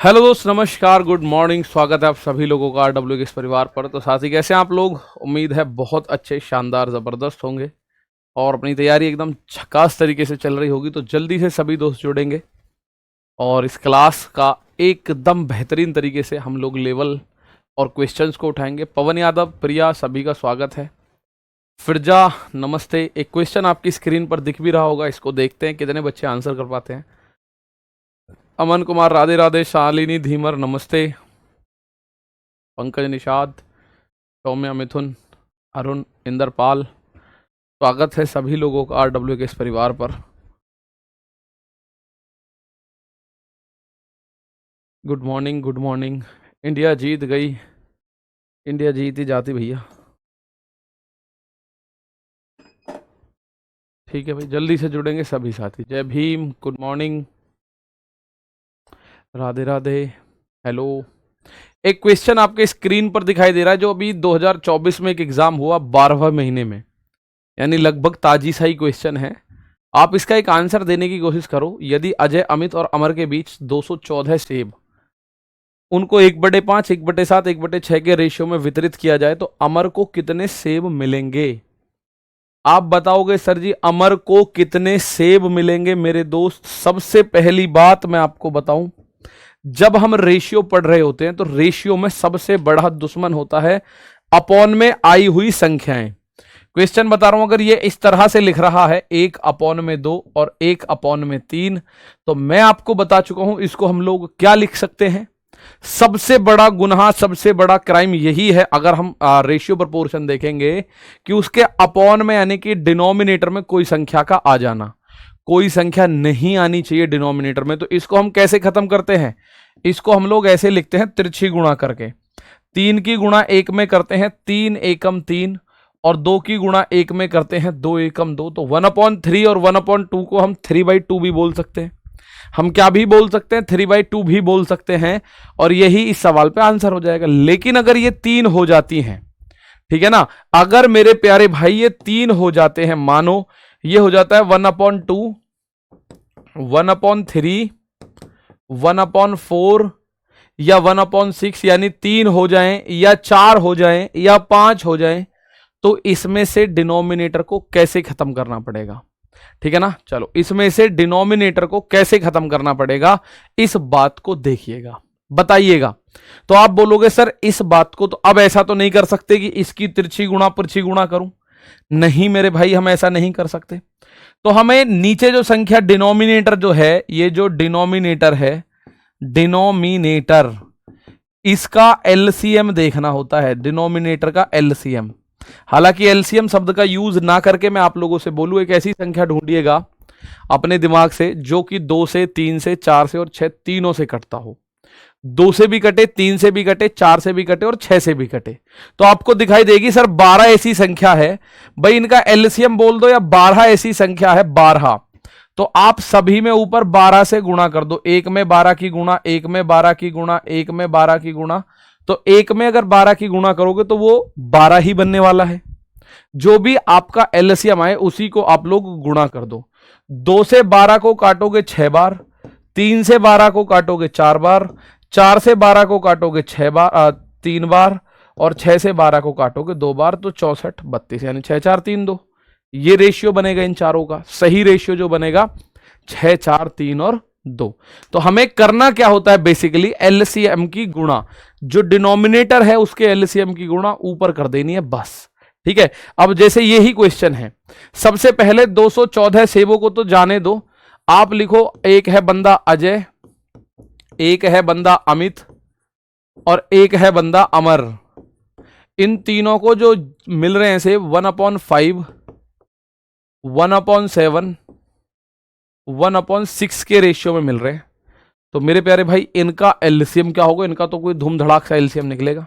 Hello दोस्त, नमस्कार, good morning. स्वागत है आप सभी लोगों का आरडब्ल्यू के इस परिवार पर। तो साथी, कैसे हैं आप लोग? उम्मीद है बहुत अच्छे, शानदार, ज़बरदस्त होंगे और अपनी तैयारी एकदम झकास तरीके से चल रही होगी। तो जल्दी से सभी दोस्त जुड़ेंगे और इस क्लास का एकदम बेहतरीन तरीके से हम लोग लेवल और क्वेश्चंस को उठाएंगे। पवन यादव, प्रिया, सभी का स्वागत है। फिरजा, नमस्ते। एक क्वेश्चन आपकी स्क्रीन पर दिख भी रहा होगा, इसको देखते हैं कितने बच्चे आंसर कर पाते हैं। अमन कुमार, राधे राधे। शालिनी धीमर, नमस्ते। पंकज निषाद, सौम्या, मिथुन, अरुण, इंद्रपाल, स्वागत है सभी लोगों का आरडब्ल्यू के इस परिवार पर। Good morning, good morning. India जीत गई, इंडिया जीत ही जाती भैया। ठीक है भाई, जल्दी से जुड़ेंगे सभी साथी। जय Bhim, good morning, Radhe Radhe, hello. एक क्वेश्चन आपके स्क्रीन पर दिखाई दे रहा है जो अभी 2024 में एक एग्जाम हुआ 12वें महीने में, यानी लगभग ताजी सा ही क्वेश्चन है। आप इसका एक आंसर देने की कोशिश करो। यदि अजय, अमित और अमर के बीच 214 सेब उनको 1/5, 1/7, 1/6 के रेशियो में वितरित किया जाए तो अमर को कितने सेब मिलेंगे? आप बताओगे सर जी अमर को कितने सेब मिलेंगे? मेरे दोस्त, सबसे पहली बात मैं आपको बताऊं, जब हम रेशियो पढ़ रहे होते हैं तो रेशियो में सबसे बड़ा दुश्मन होता है अपॉन में आई हुई संख्याएं। क्वेश्चन बता रहा हूं, अगर ये इस तरह से लिख रहा है 1/2 और 1/3, तो मैं आपको बता चुका हूं इसको हम लोग क्या लिख सकते हैं। सबसे बड़ा गुनाह, सबसे बड़ा क्राइम यही है, अगर हम रेशियो प्रोपोर्शन देखेंगे, कि उसके अपॉन में यानी कि डिनोमिनेटर में कोई संख्या का आ जाना। कोई संख्या नहीं आनी चाहिए डिनोमिनेटर में। तो इसको हम कैसे खत्म करते हैं? इसको हम लोग ऐसे लिखते हैं, तिरछी गुणा करके। 3 की गुणा 1 में करते हैं 3 एकम 3, और 2 की गुणा 1 में करते हैं 2 एकम 2। तो 1/3 और 1/2 को हम 3/2 भी बोल सकते हैं। हम क्या भी बोल सकते हैं? 3/2 भी बोल सकते हैं, और यही इस सवाल पे आंसर हो जाएगा। लेकिन अगर ये 3 हो जाती हैं, ठीक है ना, अगर मेरे प्यारे भाई ये 3 हो जाते हैं, मानो ये हो जाता है 1/2, 1/3, 1/4 या 1/6, यानी 3 हो जाएं या 4 हो जाएं या 5 हो जाएं, तो इसमें से डिनोमिनेटर को कैसे खत्म करना पड़ेगा? ठीक है ना, चलो इसमें से डिनोमिनेटर को कैसे खत्म करना पड़ेगा, इस बात को देखिएगा, बताइएगा। तो आप बोलोगे सर इस बात को तो अब ऐसा तो नहीं कर सकते कि इसकी तिरछी गुणा तिरछी गुणा करूं। नहीं मेरे भाई, हम ऐसा नहीं कर सकते। तो हमें नीचे जो संख्या डिनोमिनेटर जो है, ये जो डिनोमिनेटर है, डिनोमिनेटर, इसका एलसीएम देखना होता है। डिनोमिनेटर का एलसीएम। हालांकि एलसीएम शब्द का यूज ना करके मैं आप लोगों से बोलूं, एक ऐसी संख्या ढूंढिएगा अपने दिमाग से जो कि 2 से, 3 से, 4 से और 6 तीनों से कटता हो। 2 से भी कटे, 3 से भी कटे, 4 से भी कटे और 6 से भी कटे, तो आपको दिखाई देगी सर 12 ऐसी संख्या है। भाई इनका एलसीएम बोल दो, या 12 ऐसी संख्या है 12, तो आप सभी में ऊपर 12 से गुणा कर दो। 1 में 12 की गुणा, 1 में 12 की गुणा, 1 में 12 की गुणा, तो 1 में अगर 12 की गुणा करोगे तो वो 12 ही बनने वाला है। जो भी आपका एलसीएम आए उसी को आप लोग गुणा कर दो। 2 से 12 को काटोगे 6 बार, 3 से 12 को काटोगे 4 बार, 4 से 12 को काटोगे 3 बार, और 6 से 12 को काटोगे 2 बार, तो 64, 32, यानी 6, 4, 3, 2। ये रेशियो बनेगा इन चारों का। सही रेशियो जो बनेगा 6, 4, 3 और 2। तो हमें करना क्या होता है? बेसिकली एलसीएम की गुणा, जो डिनोमिनेटर है उसके एलसीएम की गुणा ऊपर कर देनी है, बस। ठीक है, अब जैसे यही क्वेश्चन है, सबसे पहले 214 सेबों को तो जाने दो। आप लिखो, एक है बंदा अजय, एक है बंदा अमित और एक है बंदा अमर। इन तीनों को जो मिल रहे हैं सेब 1/5, 1/7, 1/6 के रेशियो में मिल रहे हैं। तो मेरे प्यारे भाई इनका एलसीएम क्या होगा? इनका तो कोई धूम धड़ाक सा एलसीएम निकलेगा।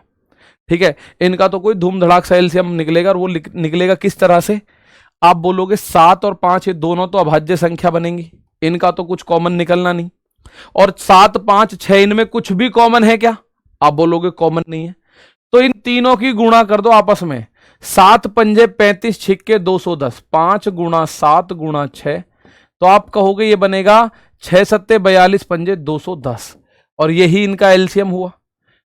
ठीक है, इनका तो कोई धूम धड़ाक सा एलसीएम निकलेगा, और वो निकलेगा किस तरह से? आप बोलोगे 7 और 5 ये दोनों तो अभाज्य संख्या बनेंगी, इनका तो कुछ कॉमन निकलना नहीं। और 7, 5, 6 इनमें कुछ भी कॉमन है क्या? आप बोलोगे कॉमन नहीं है। तो इन तीनों की गुणा कर दो आपस में। 7 पंजे 35, छिक्के 210, 5 गुणा 7 गुणा 6, तो आप कहोगे ये बनेगा 6 सत्ते 42 पंजे 210। और यही इनका एलसीएम हुआ।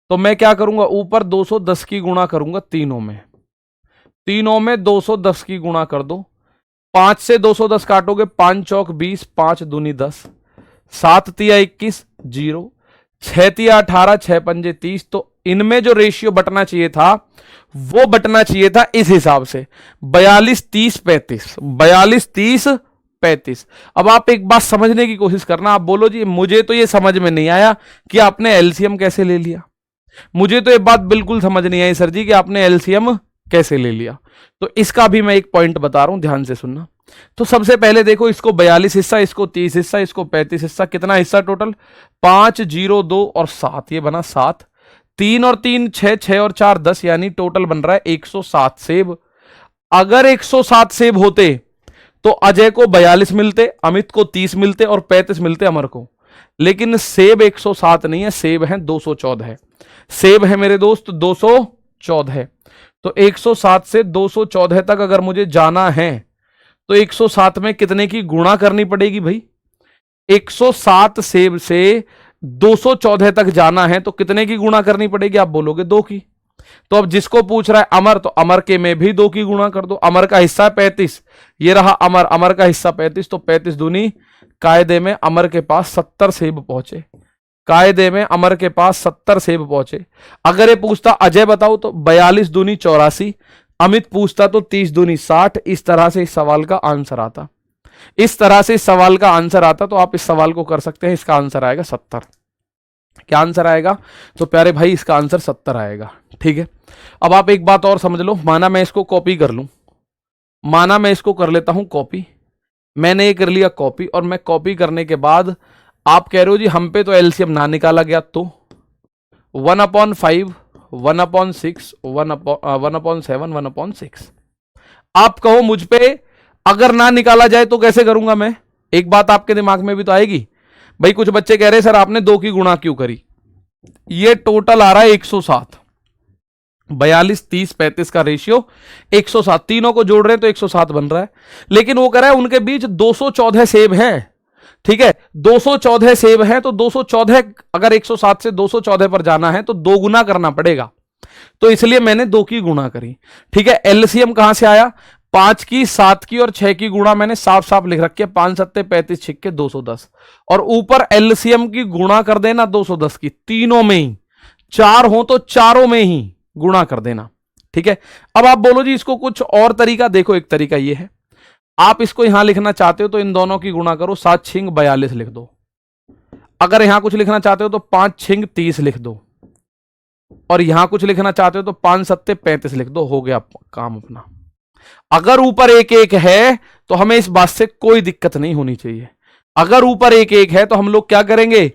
तो मैं क्या करूंगा, ऊपर 210 की गुणा करूंगा तीनों में, तीनों में 210 की गुणा कर दो। 5 से 210 काटोगे, 5 चौक 20, 5 दूनी 10, 7 तिया 21, 0, 6 तिया 18, 6 पंजे 30। तो इनमें जो रेशियो बटना चाहिए था वो बटना चाहिए था इस हिसाब से 42-30-35, 42-30-35। अब आप एक बात समझने की कोशिश करना, आप बोलो जी मुझे तो ये समझ में नहीं आया कि आपने एलसीएम कैसे ले लिया। मुझे तो ये बात बिल्कुल समझ नहीं आई सर जी कि आपने एलसीएम कैसे ले लिया। तो इसका भी मैं एक पॉइंट बता रहा हूं, ध्यान से सुनना। तो सबसे पहले देखो, इसको 42 हिस्सा, इसको 30 हिस्सा, इसको 35 हिस्सा, कितना हिस्सा टोटल 5, 0, 2 और 7, ये बना 7। 3 और 3 6, 6 और 4 10, यानी टोटल बन रहा है 107 सेब। अगर 107 सेब होते तो अजय को 42 मिलते, अमित को 30 मिलते और 35 मिलते अमर को। लेकिन सेब 107 नहीं है, सेब है 214 है। सेब है मेरे दोस्त 214 है। तो 107 से 214 तक अगर मुझे जाना है तो 107 में कितने की गुणा करनी पड़ेगी भाई? 107 सेब से 214 तक जाना है तो कितने की गुणा करनी पड़ेगी? आप बोलोगे 2 की। तो अब जिसको पूछ रहा है अमर, तो अमर के में भी 2 की गुणा कर दो। अमर का हिस्सा 35, ये रहा अमर, अमर का हिस्सा 35, तो 35 दूनी, कायदे में अमर के पास 70 सेब पहुंचे। कायदे में अमर के पास 70 सेब पहुंचे। अगर ये पूछता अजय बताओ, तो 42 दूनी 84। अमित पूछता तो 30 दूनी 60। इस तरह से इस सवाल का आंसर आता, इस तरह से इस सवाल का आंसर आता। तो आप इस सवाल को कर सकते हैं, इसका आंसर आएगा 70। क्या आंसर आएगा? तो प्यारे भाई इसका आंसर 70 आएगा। ठीक है, अब आप एक बात और समझ लो। माना मैं इसको कॉपी कर लूं, माना मैं इसको कर लेता हूं कॉपी। मैंने ये कर लिया कॉपी, और मैं कॉपी करने के बाद आप कह रहे हो जी हम पे तो एलसीएम ना निकाला गया, तो 1/5, 1/6, 1/7, 1/6। आप कहो मुझ पे अगर ना निकाला जाए तो कैसे करूंगा मैं? एक बात आपके दिमाग में भी तो आएगी भाई। कुछ बच्चे कह रहे सर आपने 2 की गुणा क्यों करी? ये टोटल आ रहा है 107, 42, 30, 35 का रेशियो 107, तीनों को जोड़ रहे हैं तो 107 बन रहा है। लेकिन वो कह रहा है उनके बीच 214 सेब हैं। ठीक है, 214 सेब हैं, तो 214 अगर 107 से 214 पर जाना है तो 2 गुना करना पड़ेगा। तो इसलिए मैंने 2 की गुणा करी। ठीक है, एलसीएम कहां से आया? 5 की, 7 की और 6 की गुणा मैंने साफ साफ लिख रखी है, 5 सत्ते 35, छिक्के 210। और ऊपर एलसीएम की गुणा कर देना 210 की, तीनों में ही। 4 हो तो चारों में ही गुणा कर देना। ठीक है, अब आप बोलो जी इसको कुछ और तरीका देखो। एक तरीका ये है, आप इसको यहां लिखना चाहते हो तो इन दोनों की गुणा करो, 7 छिंग 42 लिख दो। अगर यहां कुछ लिखना चाहते हो तो 5 छिंग 30 लिख दो। और यहां कुछ लिखना चाहते हो तो 5 सत्ते 35 लिख दो। हो गया काम अपना। अगर ऊपर एक एक है तो हमें इस बात से कोई दिक्कत नहीं होनी चाहिए। अगर ऊपर एक एक है तो हम लोग क्या करेंगे,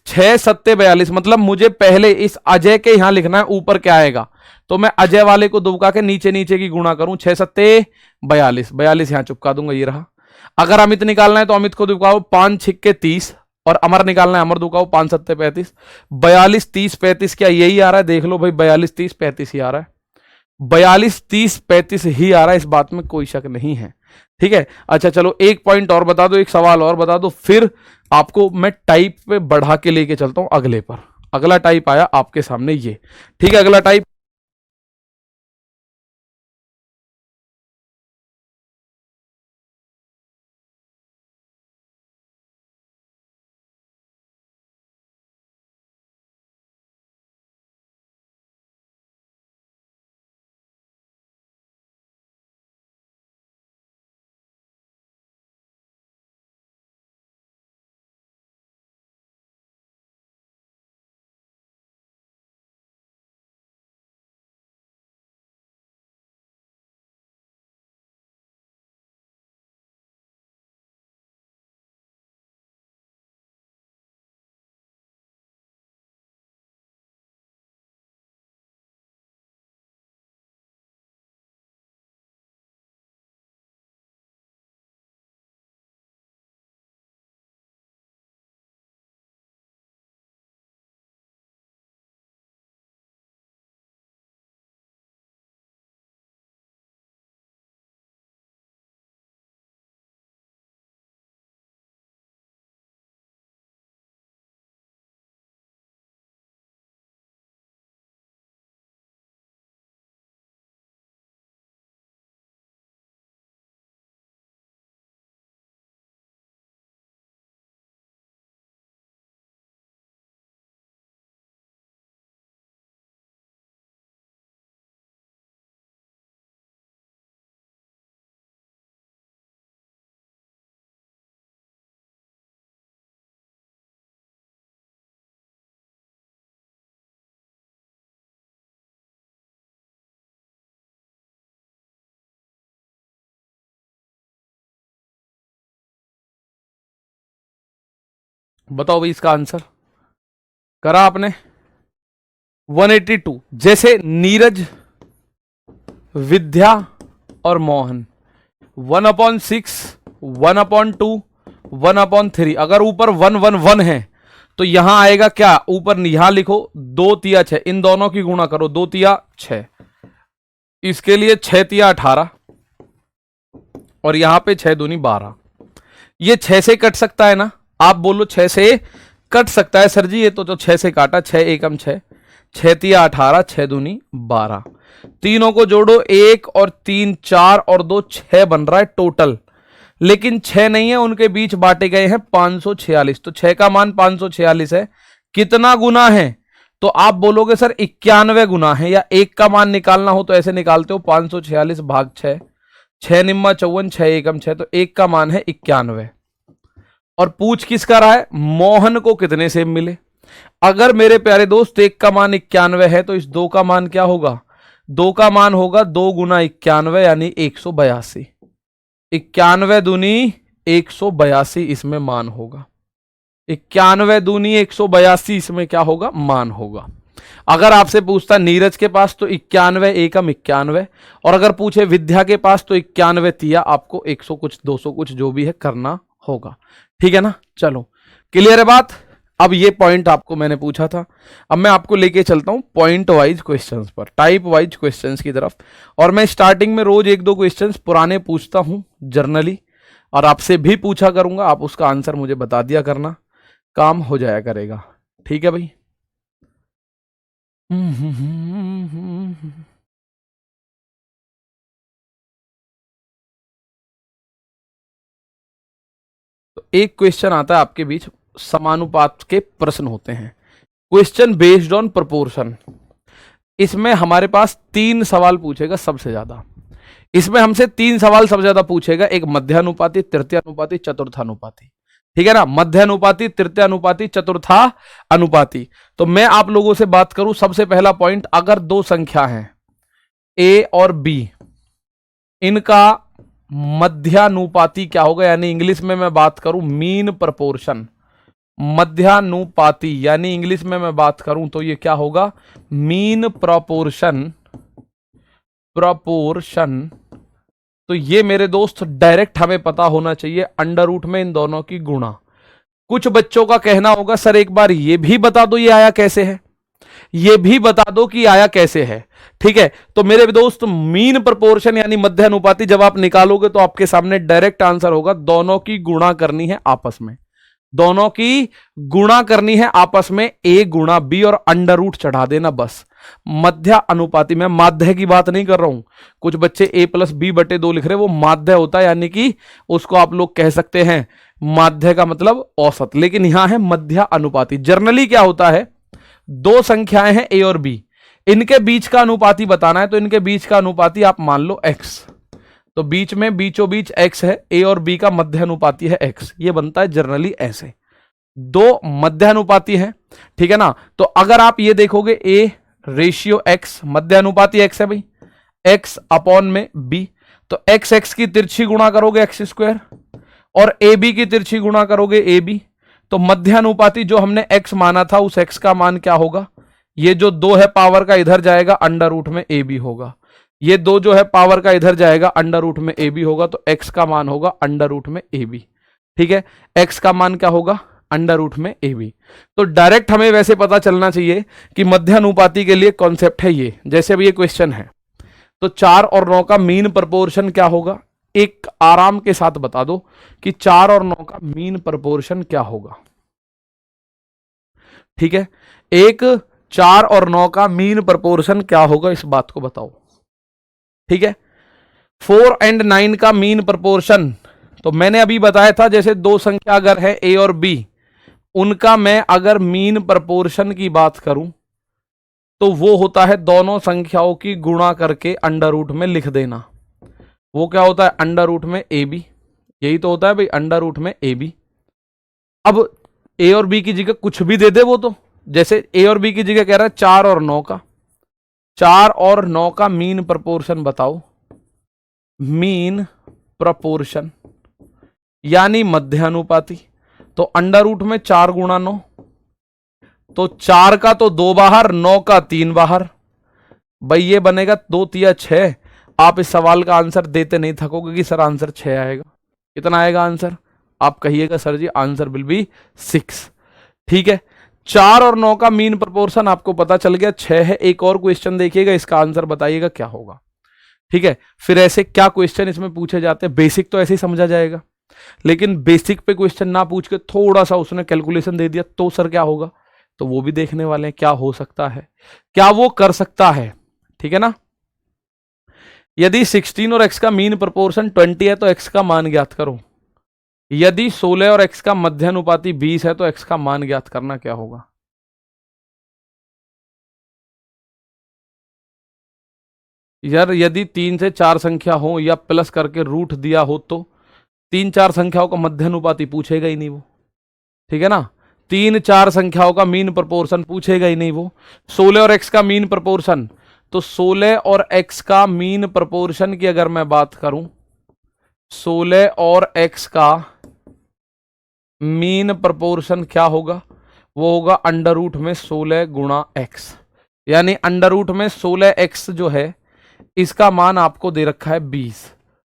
6 सत्ते 42, मतलब मुझे पहले इस अजय के यहां लिखना है ऊपर क्या आएगा। तो मैं अजय वाले को दुबका के नीचे नीचे की गुणा करूं, 6 सत्ते 42, 42 यहां चुपका दूंगा, ये रहा। अगर अमित निकालना है तो अमित को दुबकाओ, 5 छिक्के 30। और अमर निकालना है, अमर दुबकाओ, 5 सत्ते 35। 42, 30, 35 क्या यही आ रहा है? देख लो भाई, 42, 30, 35 ही आ रहा है। 42, 30, 35 ही आ रहा है, इस बात में कोई शक नहीं है। ठीक है, अच्छा चलो एक पॉइंट और बता दो, एक सवाल और बता दो, फिर आपको मैं टाइप पे बढ़ा के लेके चलता हूं अगले पर। अगला टाइप आया आपके सामने ये। ठीक है, अगला टाइप बताओ भाई इसका आंसर करा आपने 182। जैसे नीरज, विद्या और मोहन 1/6, 1/2, 1/3। अगर ऊपर 1 है तो यहां आएगा क्या, ऊपर यहां लिखो 2 तिया 6, इन दोनों की गुणा करो 2 तिया 6, इसके लिए 6 तिया 18 और यहां पे 6 दूनी 12। ये 6 से कट सकता है ना, आप बोलो 6 से कट सकता है सर जी, ये तो 6 से काटा, 6 एकम 6, 6 तिया 18, 6 दूनी 12। तीनों को जोड़ो, 1 और 3 4 और 2 6 बन रहा है टोटल, लेकिन 6 नहीं है, उनके बीच बांटे गए हैं 546। तो 6 का मान 546 है। कितना गुना है, तो आप बोलोगे सर 91 गुना है, या 1 का मान निकालना हो तो ऐसे निकालते हो 546 भाग 6, 6 निम्मा 54, 6 एकम 6, तो 1 का मान है 91। और पूछ किसका रहा है, मोहन को कितने सेब मिले। अगर मेरे प्यारे दोस्त 1 का मान 91 है तो इस 2 का मान क्या होगा, 2 का मान होगा 2 गुना 91 यानी 182। 91 दूनी 182 इसमें मान होगा, 91 दूनी 182 इसमें क्या होगा, मान होगा। अगर आपसे पूछता नीरज के पास तो 91 एकम 91, और अगर पूछे विद्या के पास तो 91 तिया, आपको 100 कुछ 200 कुछ जो भी है करना होगा। ठीक है ना, चलो क्लियर है बात। अब ये पॉइंट आपको मैंने पूछा था, अब मैं आपको लेके चलता हूं पॉइंट वाइज क्वेश्चंस पर, टाइप वाइज क्वेश्चंस की तरफ। और मैं स्टार्टिंग में रोज 1-2 क्वेश्चंस पुराने पूछता हूं जर्नली, और आपसे भी पूछा करूंगा, आप उसका आंसर मुझे बता दिया करना, काम हो जाया करेगा। ठीक है भाई। तो एक क्वेश्चन आता है आपके बीच, समानुपात के प्रश्न होते हैं, क्वेश्चन बेस्ड ऑन प्रोपोर्शन। इसमें हमारे पास 3 सवाल पूछेगा सबसे ज्यादा, इसमें हमसे 3 सवाल सबसे ज्यादा पूछेगा, एक मध्यानुपाती, तृतीयानुपाती, चतुर्थानुपाती। ठीक है ना, मध्यानुपाती, तृतीयानुपाती, चतुर्थानुपाती। तो मैं आप लोगों से बात करूं, सबसे पहला पॉइंट, अगर 2 संख्या हैं ए और बी, इनका मध्यानुपाती क्या होगा, यानी इंग्लिश में मैं बात करूं मीन प्रपोर्शन, मध्यानुपाती यानी इंग्लिश में मैं बात करूं तो ये क्या होगा, मीन प्रपोर्शन। तो ये मेरे दोस्त डायरेक्ट हमें पता होना चाहिए, अंडर रूट में इन दोनों की गुणा। कुछ बच्चों का कहना होगा सर एक बार ये भी बता दो ये आया कैसे है, ये भी बता दो कि आया कैसे है। ठीक है, तो मेरे दोस्त मीन प्रपोर्शन यानी मध्यानुपाती जब आप निकालोगे तो आपके सामने डायरेक्ट आंसर होगा, दोनों की गुणा करनी है आपस में, दोनों की गुणा करनी है आपस में, ए गुणा बी और अंडर रूट चढ़ा देना बस। मध्य अनुपाती, मैं माध्य की बात नहीं कर रहा हूं, कुछ बच्चे a+b/2 लिख रहे, वो माध्य होता है, यानी कि उसको आप लोग कह सकते हैं माध्य का मतलब औसत, लेकिन यहां है मध्य अनुपाती। जर्नली क्या होता है, 2 संख्याएं हैं a और b, इनके बीच का अनुपाती बताना है, तो इनके बीच का अनुपाती आप मान लो x, तो बीच में बीचों बीच x है, a और b का मध्य अनुपाती है x, ये बनता है जर्नली ऐसे, 2 मध्य अनुपाती है। ठीक है ना, तो अगर आप ये देखोगे a रेशियो x, मध्य अनुपाती x है भाई, x अपॉन में b, तो x की तिरछी गुणा करोगे x², और ab की तिरछी गुणा करोगे ab, तो मध्य अनुपाती जो हमने x माना था उस x का मान क्या होगा, ये जो 2 है पावर का इधर जाएगा, अंडर रूट में ab होगा, ये 2 जो है पावर का इधर जाएगा, अंडर रूट में ab होगा, तो x का मान होगा अंडर रूट में ab। ठीक है, x का मान क्या होगा, अंडर रूट में ab। तो डायरेक्ट हमें वैसे पता चलना चाहिए कि मध्यानुपाती के लिए कॉन्सेप्ट है ये, जैसे अब ये क्वेश्चन है, तो 4 और 9 का मीन प्रपोर्शन क्या होगा, एक आराम के साथ बता दो कि 4 और 9 का मीन प्रपोर्शन क्या होगा। ठीक है, एक 4 और 9 का मीन प्रपोर्शन क्या होगा, इस बात को बताओ। ठीक है, 4 और 9 का मीन प्रपोर्शन, तो मैंने अभी बताया था, जैसे 2 संख्या अगर है a और b, उनका मैं अगर मीन प्रपोर्शन की बात करूं तो वो होता है दोनों संख्याओं की गुणा करके अंडर रूट में लिख देना, वो क्या होता है अंडर रूट में ab, यही तो होता है भाई अंडर रूट में ab। अब a और b की जगह कुछ भी दे दे वो, तो जैसे a और b की जगह कह रहा है 4 और 9 का, 4 और 9 का मीन प्रपोर्शन बताओ, मीन प्रपोर्शन यानी मध्यानुपाती, तो अंडर रूट में 4 गुणा 9, तो 4 का तो 2 बाहर, 9 का 3 बाहर, भाई ये बनेगा 2 तिया 6। आप इस सवाल का आंसर देते नहीं थकोगे कि सर आंसर 6 आएगा। कितना आएगा आंसर? आप कहिएगा sir ji answer will be 6। ठीक है, 4 और 9 का मीन प्रोपोर्शन आपको पता चल गया, 6 है। एक और क्वेश्चन देखिएगा, इसका आंसर बताइएगा क्या होगा। ठीक है, फिर ऐसे क्या क्वेश्चन इसमें पूछे जाते हैं, बेसिक तो ऐसे ही समझा जाएगा, लेकिन बेसिक पे क्वेश्चन ना पूछ के थोड़ा सा उसने कैलकुलेशन दे दिया तो सर क्या होगा, तो वो भी देखने वाले हैं क्या हो सकता है, क्या वो कर सकता है। ठीक है ना। यदि 16 और x का मीन प्रोपोर्शन 20 है तो x का मान ज्ञात करो। यदि 16 और x का मध्यानुपाती 20 है तो x का मान ज्ञात करना क्या होगा। यार यदि 3 से 4 संख्या हो या प्लस करके रूट दिया हो तो 3-4 संख्याओं का मध्यानुपाती पूछेगा ही नहीं वो। ठीक है ना, 3-4 संख्याओं का मीन प्रोपोर्शन पूछेगा ही नहीं वो। 16 और x का मीन प्रोपोर्शन, तो 16 और x का मीन प्रोपोर्शन की अगर मैं बात करूं, 16 और x का मीन प्रोपोर्शन क्या होगा, वो होगा अंडर रूट में 16 गुणा x, यानी अंडर रूट में 16x जो है इसका मान आपको दे रखा है 20।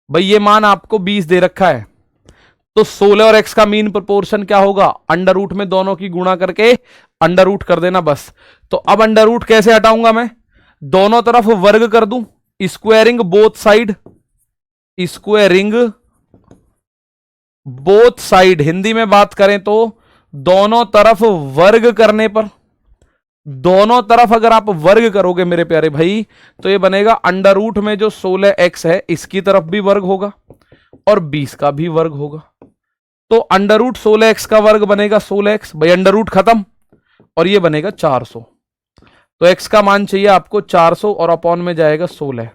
भाई ये मान आपको 20 दे रखा है, तो 16 और x का मीन प्रोपोर्शन क्या होगा, अंडर रूट में दोनों की गुणा करके अंडर रूट कर देना बस। तो अब अंडर रूट कैसे हटाऊंगा मैं, दोनों तरफ वर्ग कर दूं, squaring both side, squaring both side, Hindi में बात करें तो दोनों तरफ वर्ग करने पर, दोनों तरफ अगर आप वर्ग करोगे मेरे प्यारे भाई, तो ये बनेगा अंडर रूट में जो 16x है इसकी तरफ भी वर्ग होगा और 20 का भी वर्ग होगा, तो अंडर रूट 16x का वर्ग बनेगा 16x, भाई अंडर रूट खत्म, और ये बनेगा 400। तो x का मान चाहिए आपको 400 और अपॉन में जाएगा 16,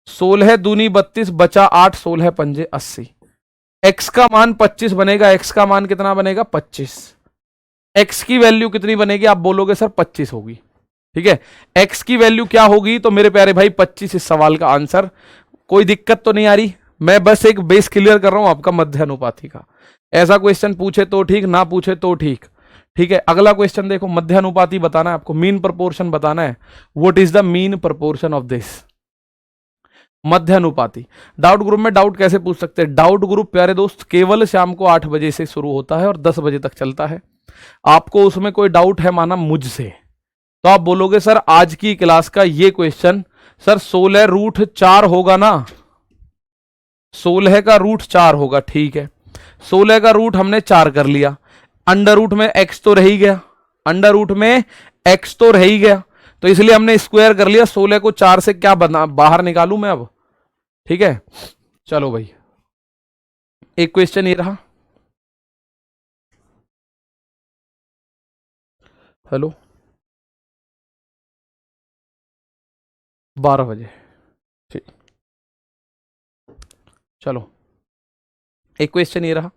16 दूनी 32 बचा 8, 16 पंजे 80। x का मान 25 बनेगा, x का मान कितना बनेगा 25। x की वैल्यू कितनी बनेगी, आप बोलोगे सर 25 होगी। ठीक है, x की वैल्यू क्या होगी, तो मेरे प्यारे भाई 25 इस सवाल का आंसर। कोई दिक्कत तो नहीं आ रही, मैं बस एक बेस क्लियर कर रहा हूं आपका मध्यानुपाती का। ऐसा क्वेश्चन पूछे तो ठीक, ना पूछे तो ठीक। ठीक है, अगला क्वेश्चन देखो, मध्यानुपाती बताना है आपको, मीन प्रोपोर्शन बताना है। What is the mean proportion of this, मध्यानुपाती। डाउट ग्रुप में डाउट कैसे पूछ सकते हैं, डाउट ग्रुप प्यारे दोस्त केवल शाम को 8 बजे से शुरू होता है और 10 बजे तक चलता है। आपको उसमें कोई डाउट है माना मुझसे, तो आप बोलोगे सर आज की क्लास का ये क्वेश्चन सर 16 रूट 4 होगा ना, 16 का रूट 4 होगा। ठीक है, 16 का रूट हमने 4 कर लिया, अंडर रूट में x तो रह ही गया, अंडर रूट में x तो रह ही गया, तो इसलिए हमने स्क्वायर कर लिया। 16 को 4 से क्या बना बाहर निकालूं मैं अब। ठीक है, चलो भाई एक क्वेश्चन ये रहा। हेलो 12 बजे, ठीक, चलो एक क्वेश्चन ये रहा।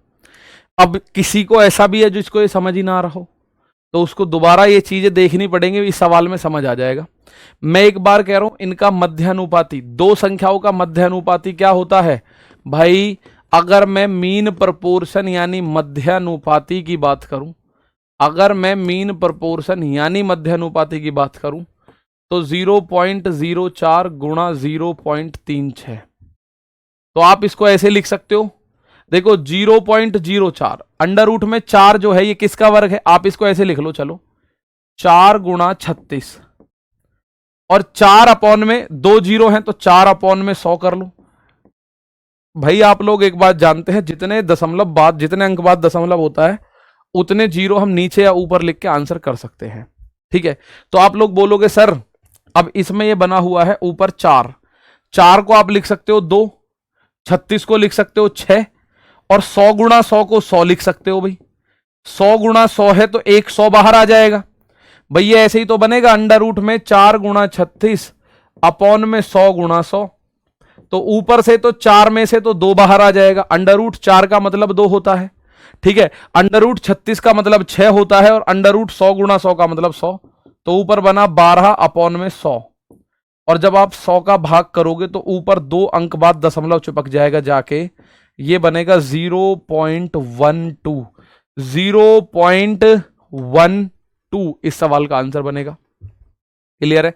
अब किसी को ऐसा भी है जिसको ये समझ ही ना आ रहा हो, तो उसको दोबारा ये चीजें देखनी पड़ेंगी, इस सवाल में समझ आ जाएगा। मैं एक बार कह रहा हूं, इनका मध्यानुपाती, दो संख्याओं का मध्यानुपाती क्या होता है भाई, अगर मैं मीन प्रोपोर्शन यानी मध्यानुपाती की बात करूं, अगर मैं मीन प्रोपोर्शन यानी मध्यानुपाती की बात करूं तो 0.04 गुणा 0.36। तो आप इसको ऐसे लिख सकते हो, देखो 0.04 अंडर रूट में 4 जो है ये किसका वर्ग है, आप इसको ऐसे लिख लो, चलो 4 गुणा 36, और 4 अपॉन में 2 जीरो हैं तो 4 अपॉन में 100 कर लो। भाई आप लोग एक बात जानते हैं, जितने दशमलव बाद, जितने अंक बाद दशमलव होता है उतने जीरो हम नीचे या ऊपर लिख के आंसर कर सकते हैं। ठीक है, तो आप लोग बोलोगे सर अब इसमें ये बना हुआ है ऊपर 4, 4 को आप लिख सकते हो 2, 36 को लिख सकते हो 6, और 100 गुणा 100 को 100 लिख सकते हो। भाई 100 गुणा 100 है तो 100 बाहर आ जाएगा। भैया ऐसे ही तो बनेगा, अंडर रूट में 4 गुणा 36 अपॉन में 100 गुणा 100, तो ऊपर से तो 4 में से तो 2 बाहर आ जाएगा। अंडर रूट 4 का मतलब 2 होता है। ठीक है, अंडर रूट 36 का मतलब 6 होता है, और अंडर रूट 100 गुणा 100 का मतलब 100, तो ऊपर बना 12 अपॉन में 100, और जब आप 100 का भाग करोगे तो ऊपर 2 अंक बाद दशमलव चिपक जाएगा जाके, ये बनेगा 0.12। 0.12 इस सवाल का आंसर बनेगा। क्लियर है?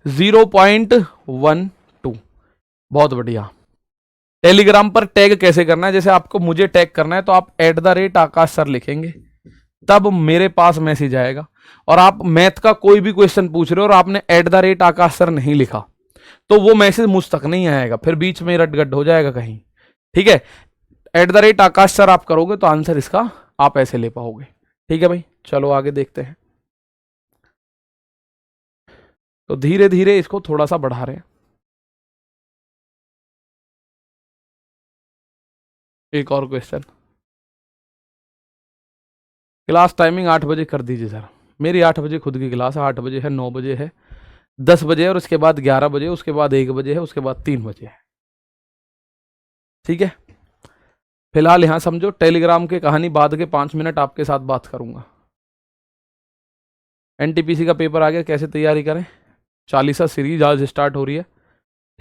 0.12। बहुत बढ़िया। टेलीग्राम पर टैग कैसे करना है? जैसे आपको मुझे टैग करना है तो आप @आकाश सर लिखेंगे, तब मेरे पास मैसेज आएगा। और आप मैथ का कोई भी क्वेश्चन पूछ रहे हो और आपने @आकाश सर नहीं लिखा तो वो मैसेज मुझ तक नहीं आएगा, फिर बीच में रटगट हो जाएगा कहीं। ठीक है? @आकाश सर आप करोगे तो आंसर इसका आप ऐसे ले पाओगे। ठीक है भाई, चलो आगे देखते हैं। तो धीरे धीरे इसको थोड़ा सा बढ़ा रहे हैं। एक और क्वेश्चन। क्लास टाइमिंग 8 बजे कर दीजिए सर। मेरी 8 बजे खुद की क्लास है, 8 बजे है, 9 बजे है, 10 बजे है, और उसके बाद 11 बजे, उसके बाद 1 बजे है, उसके बाद 3 बजे है। ठीक है? फिलहाल यहां समझो, टेलीग्राम की कहानी बाद के 5 मिनट आपके साथ बात करूंगा। एनटीपीसी का पेपर आ गया, कैसे तैयारी करें? 40 सीरीज आज स्टार्ट हो रही है।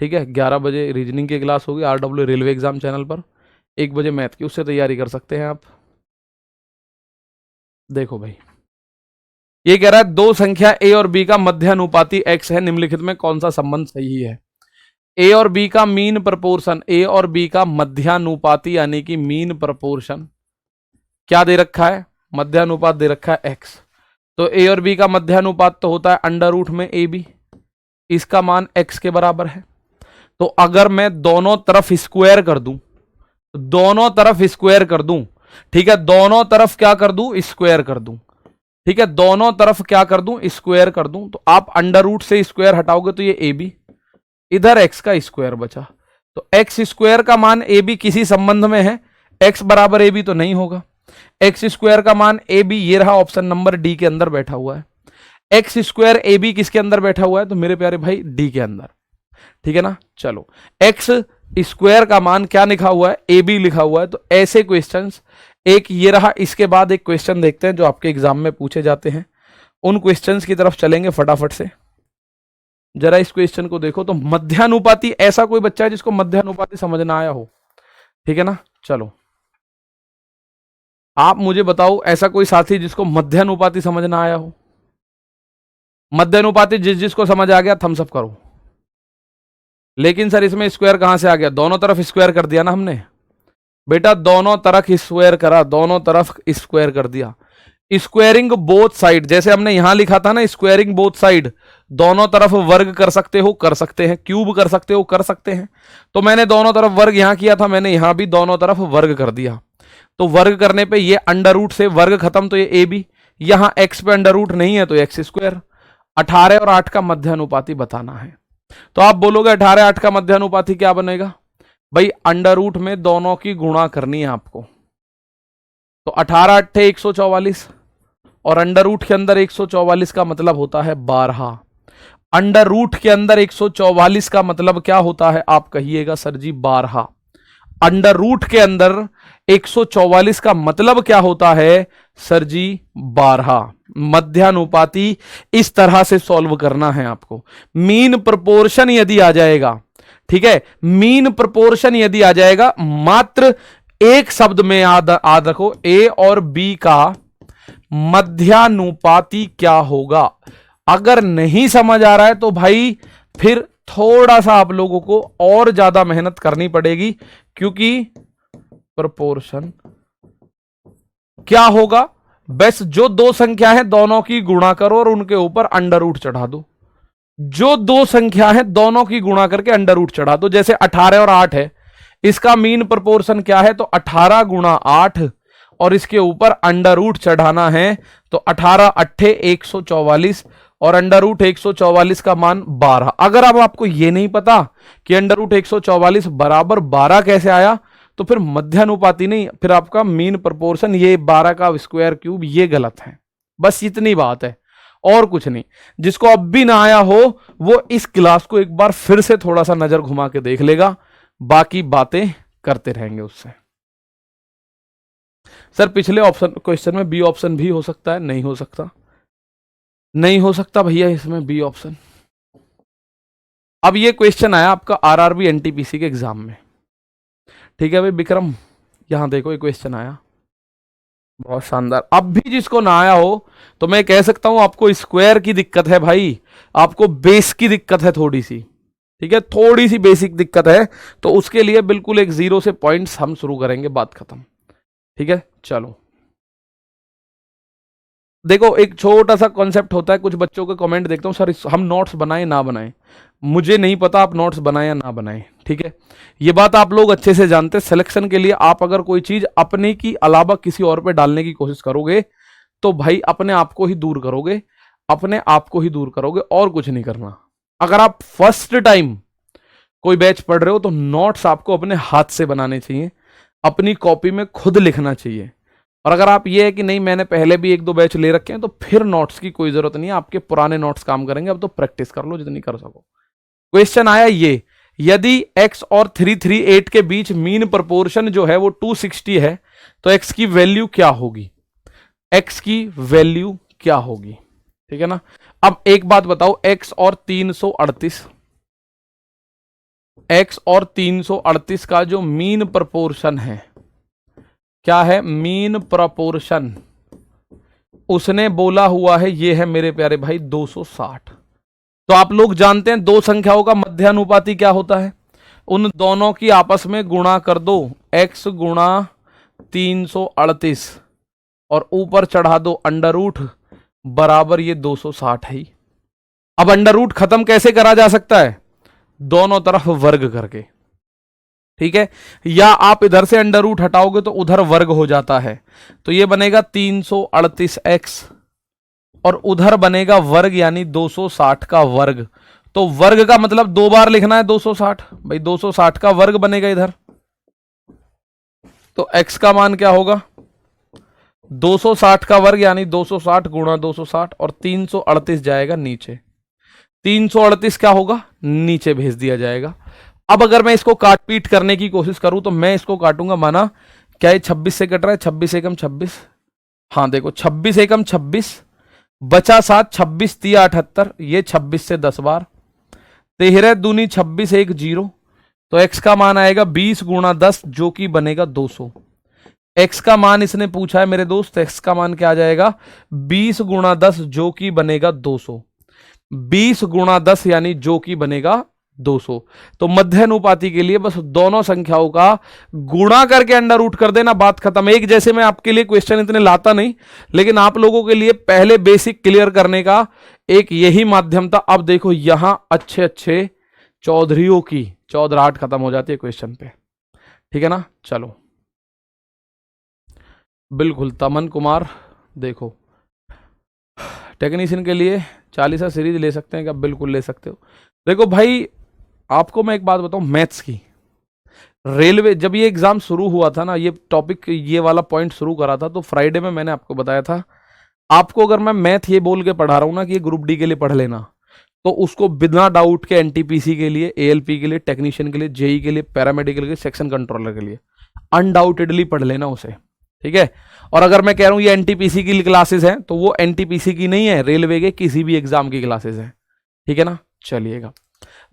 ठीक है? 11 बजे रीजनिंग की क्लास होगी RW रेलवे एग्जाम चैनल पर, 1 बजे मैथ की, उससे तैयारी कर सकते हैं आप। देखो भाई, ये कह रहा है दो संख्या ए और बी का मध्यानुपाती x है, निम्नलिखित में कौन सा संबंध सही है? ए और बी का मीन प्रपोर्शन, ए और बी का मध्यानुपाती यानी कि मीन प्रपोर्शन क्या दे रखा है? मध्यानुपात दे रखा है x। तो ए और बी का मध्यानुपात तो होता है अंडर रूट में ए बी, इसका मान x के बराबर है। तो अगर मैं दोनों तरफ स्क्वायर कर दूं, दोनों तरफ स्क्वायर कर दूं, ठीक है, दोनों तरफ क्या कर दूं? स्क्वायर कर दूं। ठीक है, दोनों तरफ क्या कर दूं? स्क्वायर कर दूं। तो आप अंडर रूट से स्क्वायर हटाओगे तो ये ए बी, इधर एक्स का स्क्वायर बचा। तो एक्स स्क्वायर का मान ए बी किसी संबंध में है? एक्स बराबर ए बी तो नहीं होगा। एक्स स्क्वायर का मान ए बी, ये रहा ऑप्शन नंबर डी के अंदर बैठा हुआ है। एक्स स्क्वायर ए बी किसके अंदर बैठा हुआ है? तो मेरे प्यारे भाई डी के अंदर। ठीक है ना? चलो, एक्स स्क्वायर का मान क्या लिखा हुआ है? ए बी लिखा हुआ है। तो ऐसे क्वेश्चंस, एक ये रहा, इसके बाद एक क्वेश्चन देखते हैं जो आपके एग्जाम में पूछे जाते हैं, उन क्वेश्चंस की तरफ चलेंगे फटाफट से। जरा इस क्वेश्चन को देखो। तो मध्यानुपाती, ऐसा कोई बच्चा है जिसको मध्यानुपाती समझ ना आया हो? ठीक है ना? चलो, आप मुझे बताओ, ऐसा कोई साथी जिसको मध्यानुपाती समझ ना आया हो? मध्यानुपाती जिसको समझ आ गया थम्स अप करो। लेकिन सर इसमें स्क्वायर कहां से आ गया? दोनों तरफ स्क्वायर कर दिया ना हमने बेटा, दोनों तरफ स्क्वायर करा, दोनों तरफ स्क्वायर कर दिया। स्क्वायरिंग बोथ साइड, जैसे हमने यहां लिखा था ना, स्क्वायरिंग बोथ साइड, दोनों तरफ वर्ग कर सकते हो, कर सकते हैं, क्यूब कर सकते हो, कर सकते हैं। तो मैंने दोनों तरफ वर्ग यहां किया था, मैंने यहां भी दोनों तरफ वर्ग कर दिया। तो वर्ग करने पे ये अंडर रूट से वर्ग खत्म, तो ये ए बी, यहां एक्स पे अंडर रूट नहीं है तो एक्स स्क्वायर। 18 और 8 का मध्यानुपाती बताना है। तो आप बोलोगे 18 8 का मध्यानुपाती क्या बनेगा? भाई अंडर रूट में दोनों की गुणा करनी है आपको। तो 18 अट्ठे 144, और अंडर रूट के अंदर 144 का मतलब होता है 12। अंडर रूट के अंदर 144 का मतलब क्या होता है? आप कहिएगा सर जी 12। अंडर रूट के अंदर 144 का मतलब क्या होता है? सर जी 12। मध्यानुपाती इस तरह से सॉल्व करना है आपको। मीन प्रोपोर्शन यदि आ जाएगा, ठीक है, मीन प्रोपोर्शन यदि आ जाएगा, मात्र एक शब्द में याद रखो, ए और बी का मध्यानुपाती क्या होगा। अगर नहीं समझ आ रहा है तो भाई फिर थोड़ा सा आप लोगों को और ज्यादा मेहनत करनी पड़ेगी, क्योंकि प्रोपोर्शन क्या होगा? बस जो दो संख्या है दोनों की गुणा करो और उनके ऊपर अंडर रूट चढ़ा दो। जो दो संख्या है दोनों की गुणा करके अंडर रूट चढ़ा दो। जैसे 18 और 8 है, इसका मीन प्रोपोर्शन क्या है? तो 18 गुणा 8, और इसके ऊपर अंडर रूट चढ़ाना है। तो 18 अट्ठे 144, और अंडर रूट 144 का मान 12। अगर अब आपको यह नहीं पता कि अंडर रूट 144 बराबर 12 कैसे आया, तो फिर मध्यानुपाती नहीं, फिर आपका मीन प्रोपोर्शन ये 12 का स्क्वायर क्यूब ये गलत है। बस इतनी बात है और कुछ नहीं। जिसको अब भी ना आया हो वो इस क्लास को एक बार फिर से थोड़ा सा नजर घुमा के देख लेगा, बाकी बातें करते रहेंगे उससे। सर पिछले ऑप्शन क्वेश्चन में बी ऑप्शन भी हो सकता है? नहीं हो सकता, नहीं हो सकता भैया इसमें बी ऑप्शन। अब ये क्वेश्चन आया आपका आरआरबी एनटीपीसी के एग्जाम में। ठीक है भाई विक्रम, यहां देखो ये क्वेश्चन आया, बहुत शानदार। अब भी जिसको ना आया हो तो मैं कह सकता हूं आपको स्क्वायर की दिक्कत है भाई, आपको बेस की दिक्कत है थोड़ी सी, ठीक है, थोड़ी सी बेसिक दिक्कत है। तो उसके लिए बिल्कुल एक जीरो से पॉइंट्स हम शुरू करेंगे, बात खत्म। ठीक है, चलो देखो एक छोटा सा कॉन्सेप्ट होता है, कुछ बच्चों के कमेंट देखता हूँ सर हम नोट्स बनाएं ना बनाएं, मुझे नहीं पता आप नोट्स बनाएं या ना बनाएं, ठीक है, ये बात आप लोग अच्छे से जानते हैं। सिलेक्शन के लिए आप अगर कोई चीज अपने की अलावा किसी और पे डालने की कोशिश करोगे तो भाई अपने आप को ही दूर करोगे, अपने आप को ही दूर करोगे, और कुछ नहीं करना। अगर आप फर्स्ट टाइम कोई बैच पढ़ रहे हो तो नोट्स आपको अपने हाथ से बनाने चाहिए, अपनी कॉपी में खुद लिखना चाहिए। और अगर आप ये है कि नहीं मैंने पहले भी एक दो बैच ले रखे हैं तो फिर नोट्स की कोई जरूरत नहीं है, आपके पुराने नोट्स काम करेंगे, अब तो प्रैक्टिस कर लो जितनी कर सको। क्वेश्चन आया ये, यदि x और 338 के बीच मीन प्रोपोर्शन जो है वो 260 है तो x की वैल्यू क्या होगी, x की वैल्यू क्या होगी, ठीक है ना। अब एक बात बताओ, x और 338, x और 338 का जो मीन प्रोपोर्शन है, क्या है मीन प्रोपोर्शन, उसने बोला हुआ है ये है मेरे प्यारे भाई 260। तो आप लोग जानते हैं दो संख्याओं का मध्यानुपाती क्या होता है, उन दोनों की आपस में गुणा कर दो, x गुणा 338 और ऊपर चढ़ा दो अंडर रूट बराबर ये 260 है ही। अब अंडर रूट खत्म कैसे करा जा सकता है, दोनों तरफ वर्ग करके, ठीक है, या आप इधर से अंडर रूट हटाओगे तो उधर वर्ग हो जाता है, तो ये बनेगा 338x और उधर बनेगा वर्ग यानी 260 का वर्ग। तो वर्ग का मतलब दो बार लिखना है 260, भाई 260 का वर्ग बनेगा इधर, तो x का मान क्या होगा 260 का वर्ग यानी 260 गुणा 260 और 338 जाएगा नीचे, 338 क्या होगा नीचे भेज दिया जाएगा। अब अगर मैं इसको काट पीट करने की कोशिश करूं तो मैं इसको काटूंगा, माना क्या ये 26 से कट रहा है, 26 एकम 26, हाँ देखो 26 एकम 26 बचा 7, 26 तिया 78, ये 26 से 10 बार, 13 दूनी 26 एक 0, तो x का मान आएगा 20 गुणा 10 जो कि बनेगा 200। x का मान इसने पूछा है मेरे दोस्त, x का मान क्या आ जाएगा 20 गुणा 10 जो कि बनेगा 200, 20 गुणा 10 यानी जो कि बनेगा 200। तो मध्यानुपाती के लिए बस दोनों संख्याओं का गुणा करके अंडर रूट कर देना, बात खत्म। एक जैसे मैं आपके लिए क्वेश्चन इतने लाता नहीं, लेकिन आप लोगों के लिए पहले बेसिक क्लियर करने का एक यही माध्यम था। अब देखो यहां अच्छे अच्छे चौधरियों की चौधराहट खत्म हो जाती है क्वेश्चन पे, ठीक है ना। चलो बिल्कुल तमन कुमार, देखो टेक्नीशियन के लिए 40 सीरीज ले सकते हैं क्या, बिल्कुल ले सकते हो। देखो भाई आपको मैं एक बात बताऊं, मैथ्स की रेलवे जब ये एग्जाम शुरू हुआ था ना, ये टॉपिक ये वाला पॉइंट शुरू करा था तो फ्राइडे में मैंने आपको बताया था, आपको अगर मैं मैथ ये बोल के पढ़ा रहा हूं ना कि ये ग्रुप डी के लिए पढ़ लेना, तो उसको बिना डाउट के एनटीपीसी के लिए, एएलपी के लिए, टेक्नीशियन के लिए, जेई के लिए, पैरामेडिकल के लिए, सेक्शन कंट्रोलर के लिए अनडाउटेडली पढ़ लेना उसे, ठीक है। और अगर मैं कह रहा हूं ये एनटीपीसी की क्लासेस हैं तो वो एनटीपीसी की नहीं है, रेलवे के किसी भी एग्जाम की क्लासेस हैं, ठीक है ना। चलिएगा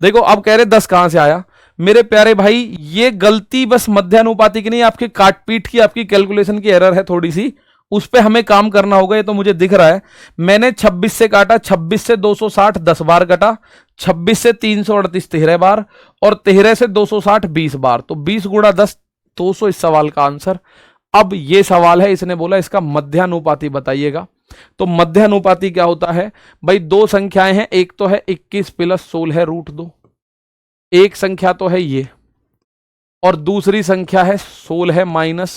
देखो अब कह रहे 10 कहां से आया, मेरे प्यारे भाई ये गलती बस मध्यानुपाती की नहीं, आपके काटपीट की, आपकी कैलकुलेशन की एरर है थोड़ी सी, उस पे हमें काम करना होगा। ये तो मुझे दिख रहा है, मैंने 26 से काटा, 26 से 260 10 बार कटा, 26 से 338 13 बार और 13 से 260 20 बार, तो 20 गुणा 10 200 इस सवाल का आंसर। अब ये सवाल है, इसने बोला इसका मध्यानुपाती बताइएगा। तो मध्यानुपाती क्या होता है भाई, दो संख्याएं हैं, एक तो है 21 प्लस 16 रूट 2, एक संख्या तो है ये, और दूसरी संख्या है 16 माइनस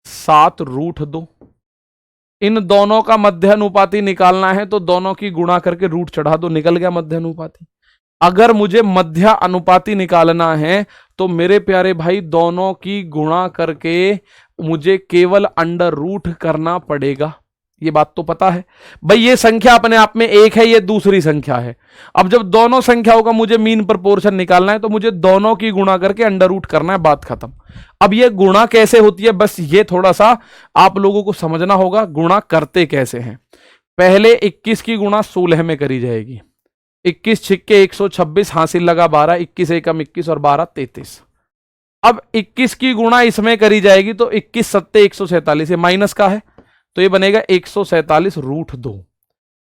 7 रूट 2। इन दोनों का मध्यानुपाती निकालना है तो दोनों की गुणा करके रूट चढ़ा दो, निकल गया मध्यानुपाती। अगर मुझे मध्य अनुपाती निकालना है तो मेरे प्यारे भाई दोनों की गुणा करके मुझे केवल अंडर रूट करना पड़ेगा, ये बात तो पता है भाई। ये संख्या अपने आप में एक है, ये दूसरी संख्या है। अब जब दोनों संख्याओं का मुझे मीन प्रोपोर्शन निकालना है तो मुझे दोनों की गुणा करके अंडर रूट करना है, बात खत्म। अब ये गुणा कैसे होती है, बस ये थोड़ा सा आप लोगों को समझना होगा, गुणा करते कैसे हैं। पहले 21 की गुणा 16 में करी जाएगी, 21 छिक्के 126 हासिल लगा 12, 21 एकम 21 और 12 33। अब 21 की गुणा इसमें करी जाएगी तो 21 सत्ते 147, ये माइनस का है तो ये बनेगा 147√2।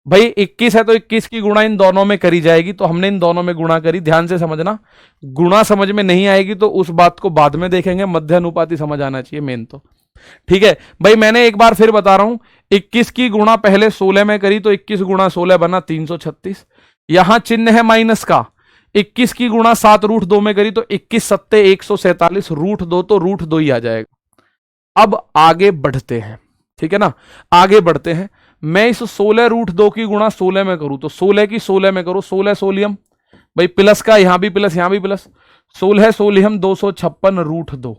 भाई 21 है तो 21 की गुणा इन दोनों में करी जाएगी, तो हमने इन दोनों में गुणा करी। ध्यान से समझना, गुणा समझ में नहीं आएगी तो उस बात को बाद में देखेंगे, मध्य अनुपाती समझ आना चाहिए मेन तो। ठीक है भाई, मैंने एक बार फिर बता रहा हूं, 21 की गुणा पहले 16 में करी तो 21 गुणा 16 बना 336, यहां चिन्ह है माइनस का। 21 की गुणा 7√2 में करी तो 21 सत्ते 147√2, तो √2 ही आ जाएगा। अब आगे बढ़ते हैं, ठीक है ना, आगे बढ़ते हैं। मैं इस 16√2 की गुणा 16 में करूं तो 16 की 16 में करो, 16 सोलियम, भाई प्लस का यहां भी प्लस यहां भी प्लस, 16 सोलियम 256√2।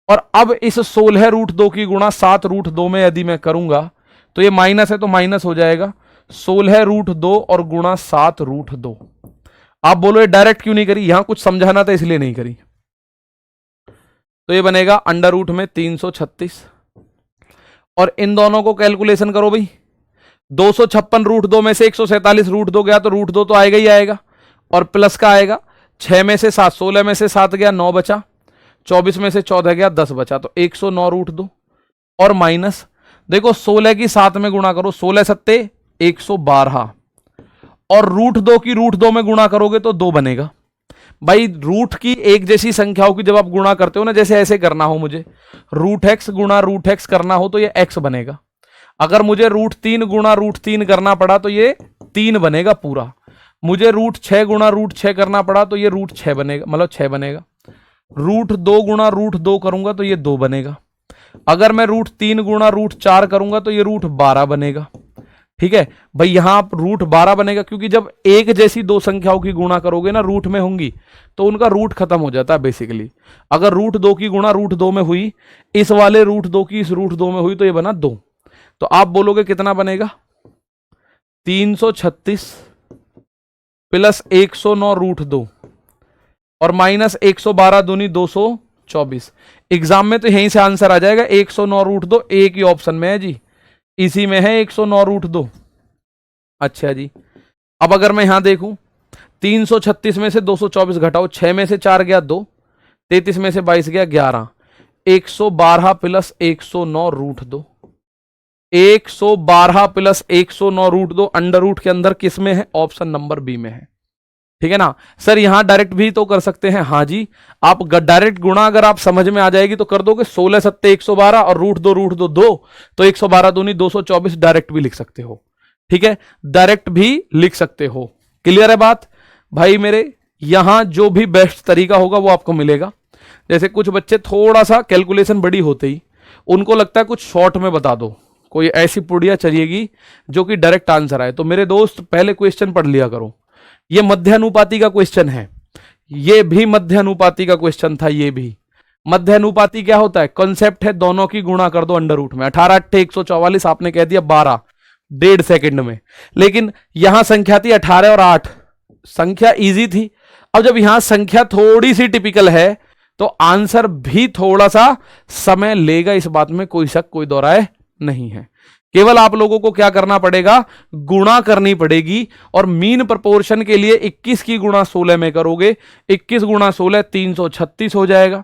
और अब इस 16√2 की गुणा 7√2 में यदि मैं करूंगा तो ये माइनस है तो माइनस हो जाएगा, 16√2 और गुणा 7√2। आप बोलो ये डायरेक्ट क्यों नहीं करी, यहां कुछ समझाना था इसलिए नहीं करी। तो ये बनेगा अंडर रूट में 336, और इन दोनों को कैलकुलेशन करो भाई, 256√2 में से 147√2 गया तो √2 तो आएगा ही आएगा, और प्लस का आएगा 6 में से 7, 16 में से 7 गया 9 बचा, 24 में से 14 गया 10 बचा, तो 109√2, और माइनस देखो 16 की 7 में गुणा करो, 16 सत्ते 112, और √2 की √2 में गुणा करोगे तो 2 बनेगा। भाई रूट की एक जैसी संख्याओं की जब आप गुणा करते हो ना, जैसे ऐसे करना हो, मुझे √x गुणा √x करना हो तो ये x बनेगा। अगर मुझे √3 गुणा √3 करना पड़ा तो ये 3 बनेगा पूरा। मुझे √6 गुणा √6 करना पड़ा तो ये √6 बनेगा, मतलब 6 बनेगा। √2 गुणा √2 करूंगा तो ये 2 बनेगा। अगर मैं √3 गुणा √4 करूंगा तो ये √12 बनेगा। ठीक है भाई, यहां आप √12 बनेगा, क्योंकि जब एक जैसी दो संख्याओं की गुणा करोगे ना, रूट में होंगी तो उनका रूट खत्म हो जाता है बेसिकली। अगर √2 की गुणा √2 में हुई, इस वाले √2 की इस √2 में हुई तो ये बना 2। तो आप बोलोगे कितना बनेगा, 336 प्लस 109√2 और माइनस 112 दूनी 224। एग्जाम में तो यहीं से आंसर आ जाएगा, 109√2 एक ही ऑप्शन में है जी, इसी में है 109√2। अच्छा जी, अब अगर मैं यहां देखूं, 336 में से 224 घटाओ, 6 में से 4 गया 2, 33 में से 22 गया 11, 112 प्लस 109√2, 112 प्लस 109√2 अंडर रूट के अंदर किस में है, ऑप्शन नंबर बी में है। ठीक है ना सर, यहां डायरेक्ट भी तो कर सकते हैं, हाँ जी, आप डायरेक्ट गुणा अगर आप समझ में आ जाएगी तो कर दोगे, 16 सत्ते 112 और √2 2, तो 112 दूनी 224 डायरेक्ट भी लिख सकते हो। ठीक है, डायरेक्ट भी लिख सकते हो। क्लियर है बात भाई मेरे, यहां जो भी बेस्ट तरीका होगा वो आपको मिलेगा। जैसे कुछ बच्चे थोड़ा सा कैलकुलेशन बड़ी होते ही उनको लगता है कुछ शॉर्ट में बता दो, कोई ऐसी पुड़िया चाहिएगी जो कि डायरेक्ट आंसर आए। तो मेरे दोस्त पहले क्वेश्चन पढ़ लिया करो, ये मध्य अनुपाती का क्वेश्चन है, ये भी मध्य अनुपाती का क्वेश्चन था, ये भी मध्य अनुपाती क्या होता है, कॉन्सेप्ट है दोनों की गुणा कर दो अंडर रूट में। 18 8 144, आपने कह दिया 12 1.5 सेकंड में, लेकिन यहां संख्या थी 18 और 8, संख्या इजी थी। अब जब यहां संख्या थोड़ी सी टिपिकल है तो आंसर भी थोड़ा सा समय लेगा, इस बात में कोई शक कोई दो राय नहीं है। केवल आप लोगों को क्या करना पड़ेगा, गुणा करनी पड़ेगी, और मीन प्रोपोर्शन के लिए 21 की गुणा 16 में करोगे, 21 गुणा 16 336 हो जाएगा।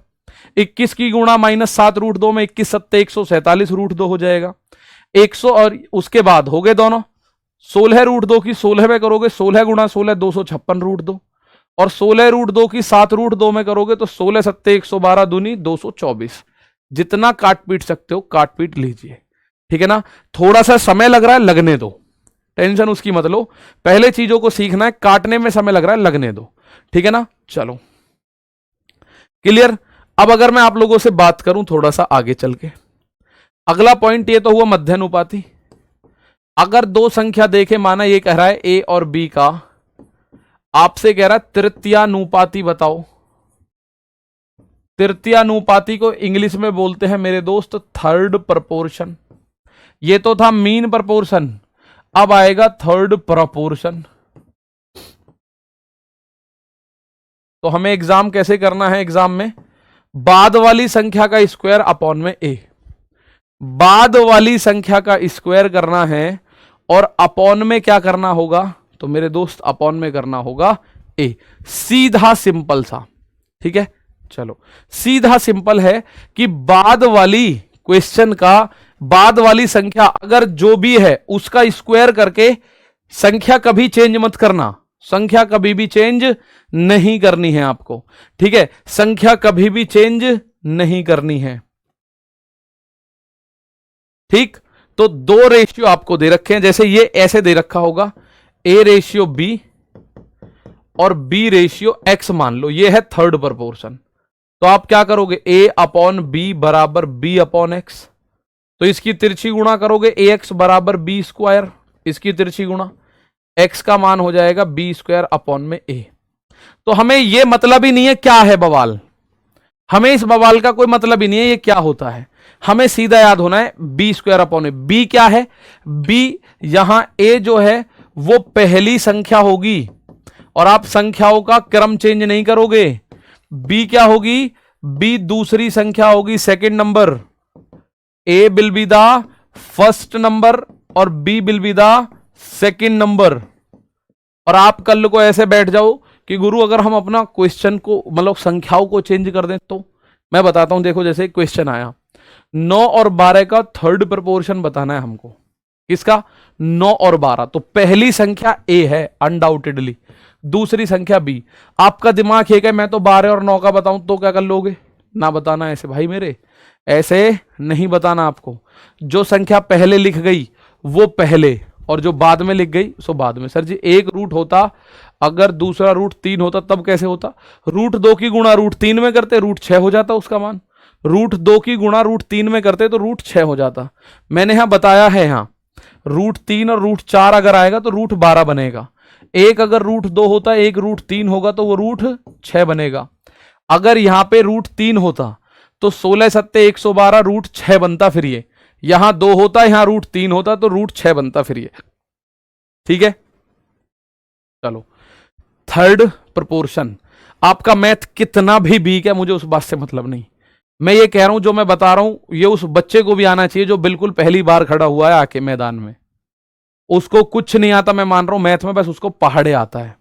21 की गुणा -7√2 में 21 सत्ते 147√2 हो जाएगा। 100 और उसके बाद हो गए दोनों, 16√2 की 16 में करोगे, 16 गुणा 16 256√2, और 16√2 की 7√2 में करोगे तो 16 सत्ते 112 दूनी 224। जितना काट पीट सकते हो काट पीट लीजिए। ठीक है ना, थोड़ा सा समय लग रहा है, लगने दो, टेंशन उसकी मत लो, पहले चीजों को सीखना है, काटने में समय लग रहा है लगने दो। ठीक है ना, चलो क्लियर। अब अगर मैं आप लोगों से बात करूं थोड़ा सा आगे चल के, अगला पॉइंट ये तो हुआ मध्य अनुपाती। अगर दो संख्या देखे, माना ये कह रहा है ए और बी का, आपसे कह रहा है तृतीयानुपाती बताओ। तृतीयानुपाती को इंग्लिश में बोलते हैं मेरे दोस्त थर्ड प्रपोर्शन। ये तो था मीन प्रपोर्शन, अब आएगा थर्ड प्रपोर्शन। तो हमें एग्जाम कैसे करना है, एग्जाम में बाद वाली संख्या का स्क्वायर अपॉन में ए, बाद वाली संख्या का स्क्वायर करना है, और अपॉन में क्या करना होगा, तो मेरे दोस्त अपॉन में करना होगा ए, सीधा सिंपल सा। ठीक है, चलो सीधा सिंपल है कि बाद वाली क्वेश्चन का बाद वाली संख्या अगर जो भी है उसका स्क्वायर करके संख्या कभी चेंज मत करना, संख्या कभी भी चेंज नहीं करनी है आपको, ठीक है, संख्या कभी भी चेंज नहीं करनी है। ठीक, तो दो रेशियो आपको दे रखे हैं, जैसे ये ऐसे दे रखा होगा A रेशियो B और B रेशियो X मान लो, ये है थर्ड प्रपोर्शन। तो आप क्या करोगे, A अपॉन B बराबर B अपॉन X, तो इसकी तिरछी गुणा करोगे AX बराबर B स्क्वायर, इसकी तिरछी गुणा X का मान हो जाएगा B स्क्वायर अपॉन में A। तो हमें यह मतलब ही नहीं है क्या है बवाल, हमें इस बवाल का कोई मतलब ही नहीं है ये क्या होता है, हमें सीधा याद होना है B स्क्वायर अपॉन ए। B क्या है, B यहां A जो है वो पहली संख्या होगी और आप संख्याओं का क्रम चेंज नहीं करोगे। B क्या होगी, B दूसरी संख्या होगी, second number, A will be the first number और B will be the second number. और आप कल को ऐसे बैठ जाओ कि गुरु अगर हम अपना क्वेश्चन को मतलब संख्याओं को चेंज कर दें, तो मैं बताता हूं, देखो जैसे क्वेश्चन आया 9 और 12 का थर्ड प्रपोर्शन बताना है हमको, किसका, 9 और 12, तो पहली संख्या A है अनडाउटेडली, दूसरी संख्या B। आपका दिमाग है कि मैं तो 12 और 9 का बताऊं, तो क्या कर लोगे, ना बताना ऐसे भाई मेरे, ऐसे नहीं बताना आपको। जो संख्या पहले लिख गई वो पहले और जो बाद में लिख गई सो बाद में। सर जी एक रूट होता अगर दूसरा रूट 3 होता तब कैसे होता, रूट 2 की गुणा रूट 3 में करते रूट 6 हो जाता उसका मान, रूट 2 की गुणा रूट 3 में करते तो रूट 6 हो जाता। मैंने यहां बताया है, यहां रूट 3 और रूट 4 अगर आएगा तो रूट 12 बनेगा, एक अगर रूट 2 होता एक रूट 3 होगा तो वो रूट 6 बनेगा। अगर यहां पे रूट 3 होता तो 16 सत्ते 112 रूट 6 बनता, फिर ये यहां 2 होता यहां रूट 3 होता तो रूट 6 बनता फिर ये, ठीक है। चलो थर्ड प्रपोर्शन, आपका मैथ कितना भी वीक है मुझे उस बात से मतलब नहीं, मैं ये कह रहा हूं जो मैं बता रहा हूं ये उस बच्चे को भी आना चाहिए जो बिल्कुल पहली बार खड़ा हुआ है आके मैदान में, उसको कुछ नहीं आता, मैं मान रहा हूं मैथ में, बस उसको पहाड़े आता है,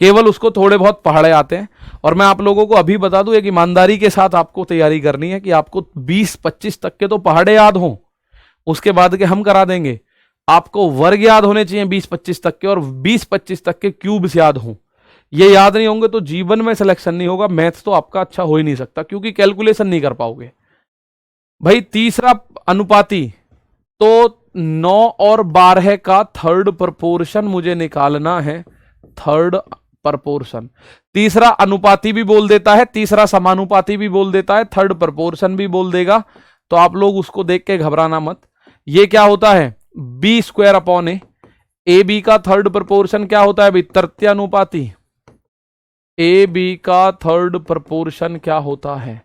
केवल उसको थोड़े बहुत पहाड़े आते हैं। और मैं आप लोगों को अभी बता दूं एक ईमानदारी के साथ आपको तैयारी करनी है कि आपको 20-25 तक के तो पहाड़े याद हों, उसके बाद के हम करा देंगे। आपको वर्ग याद होने चाहिए 20-25 तक के और 20-25 तक के क्यूब्स याद हों। ये याद नहीं होंगे तो जीवन में सिलेक्शन नहीं होगा, मैथ्स तो आपका अच्छा हो ही नहीं सकता क्योंकि कैलकुलेशन नहीं कर पाओगे भाई। तीसरा अनुपाती, तो 9 और 12 का थर्ड प्रपोर्शन मुझे निकालना है, थर्ड प्रपोर्शन। तीसरा अनुपाती भी बोल देता है, तीसरा समानुपाती भी बोल देता है, थर्ड प्रपोर्शन भी बोल देगा, तो आप लोग उसको देख के घबराना मत। ये क्या होता है, B square upon A B का थर्ड प्रपोर्शन क्या होता है, तृतीयानुपाती। ए बी का थर्ड प्रपोर्शन क्या होता है,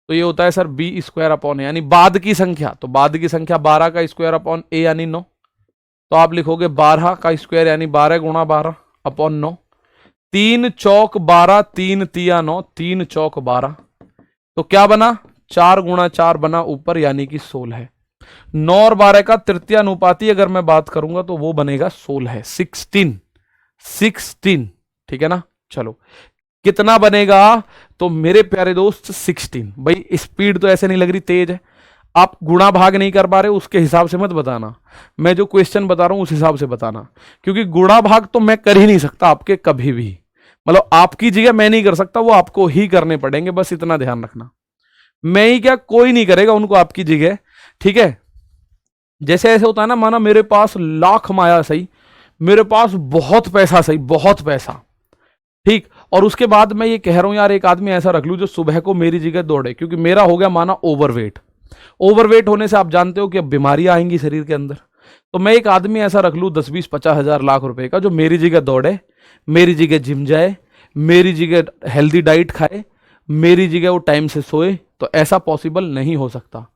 तो ये होता है sir B square upon A, यानी बाद की संख्या, तो बाद की संख्या 12 का स्क्वायर अपॉन ए यानी 9, तो आप लिखोगे 12 का स्क्वायर यानी 12 गुणा 12 अपॉन 9, 3 चौक 12, 3 तिया 9, 3 चौक 12, तो क्या बना 4 गुणा 4 बना ऊपर यानी कि 16 है। 9 और 12 का तृतीयानुपाती अगर मैं बात करूंगा तो वो बनेगा 16 है, 16, ठीक है ना। चलो कितना बनेगा, तो मेरे प्यारे दोस्त 16। भाई स्पीड तो ऐसे नहीं लग रही तेज है, आप गुणा भाग नहीं कर पा रहे उसके हिसाब से मत बताना, मैं जो क्वेश्चन बता रहा हूं उस हिसाब से बताना, क्योंकि गुणा भाग तो मैं कर ही नहीं सकता आपके कभी भी, मतलब आपकी जगह मैं नहीं कर सकता, वो आपको ही करने पड़ेंगे, बस इतना ध्यान रखना। मैं ही क्या, कोई नहीं करेगा उनको आपकी जगह, ठीक है। जैसे ऐसे होता है ना, माना मेरे पास लाख माया सही, मेरे पास बहुत पैसा सही, बहुत पैसा, ठीक, और उसके बाद मैं ये कह रहा हूं यार एक आदमी ऐसा रख लूं जो सुबह को मेरी जगह दौड़े, क्योंकि मेरा हो गया माना ओवरवेट, ओवरवेट होने से आप जानते हो कि अब बीमारियां आएंगी शरीर के अंदर, तो मैं एक आदमी ऐसा रख लूं 10-20-50 हजार लाख रुपए का जो मेरी जगह दौड़े, मेरी जगह जिम जाए, मेरी जगह हेल्दी डाइट खाए, मेरी जगह वो टाइम से सोए, तो ऐसा पॉसिबल नहीं हो सकता।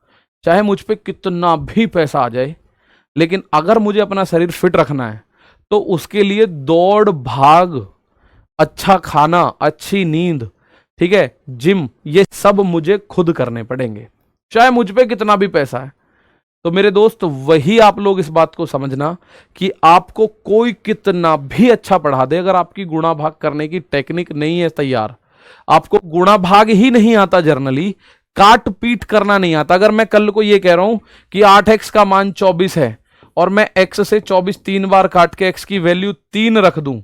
चाहे मुझ पे कितना भी पैसा आ जाए, लेकिन अगर मुझे अपना शरीर फिट रखना है तो उसके लिए दौड़ भाग, अच्छा खाना, अच्छी नींद, ठीक है, जिम, ये सब मुझे खुद करने पड़ेंगे, चाहे मुझ पे कितना भी पैसा है। तो मेरे दोस्त वही आप लोग इस बात को समझना कि आपको कोई कितना भी अच्छा पढ़ा दे, अगर आपकी गुणा भाग करने की टेक्निक नहीं है तैयार, आपको गुणा भाग ही नहीं आता जनरली, काट पीट करना नहीं आता। अगर मैं कल को ये कह रहा हूं कि 8x का मान 24 है और मैं x से 24 3 बार काट के x की वैल्यू 3 रख दूं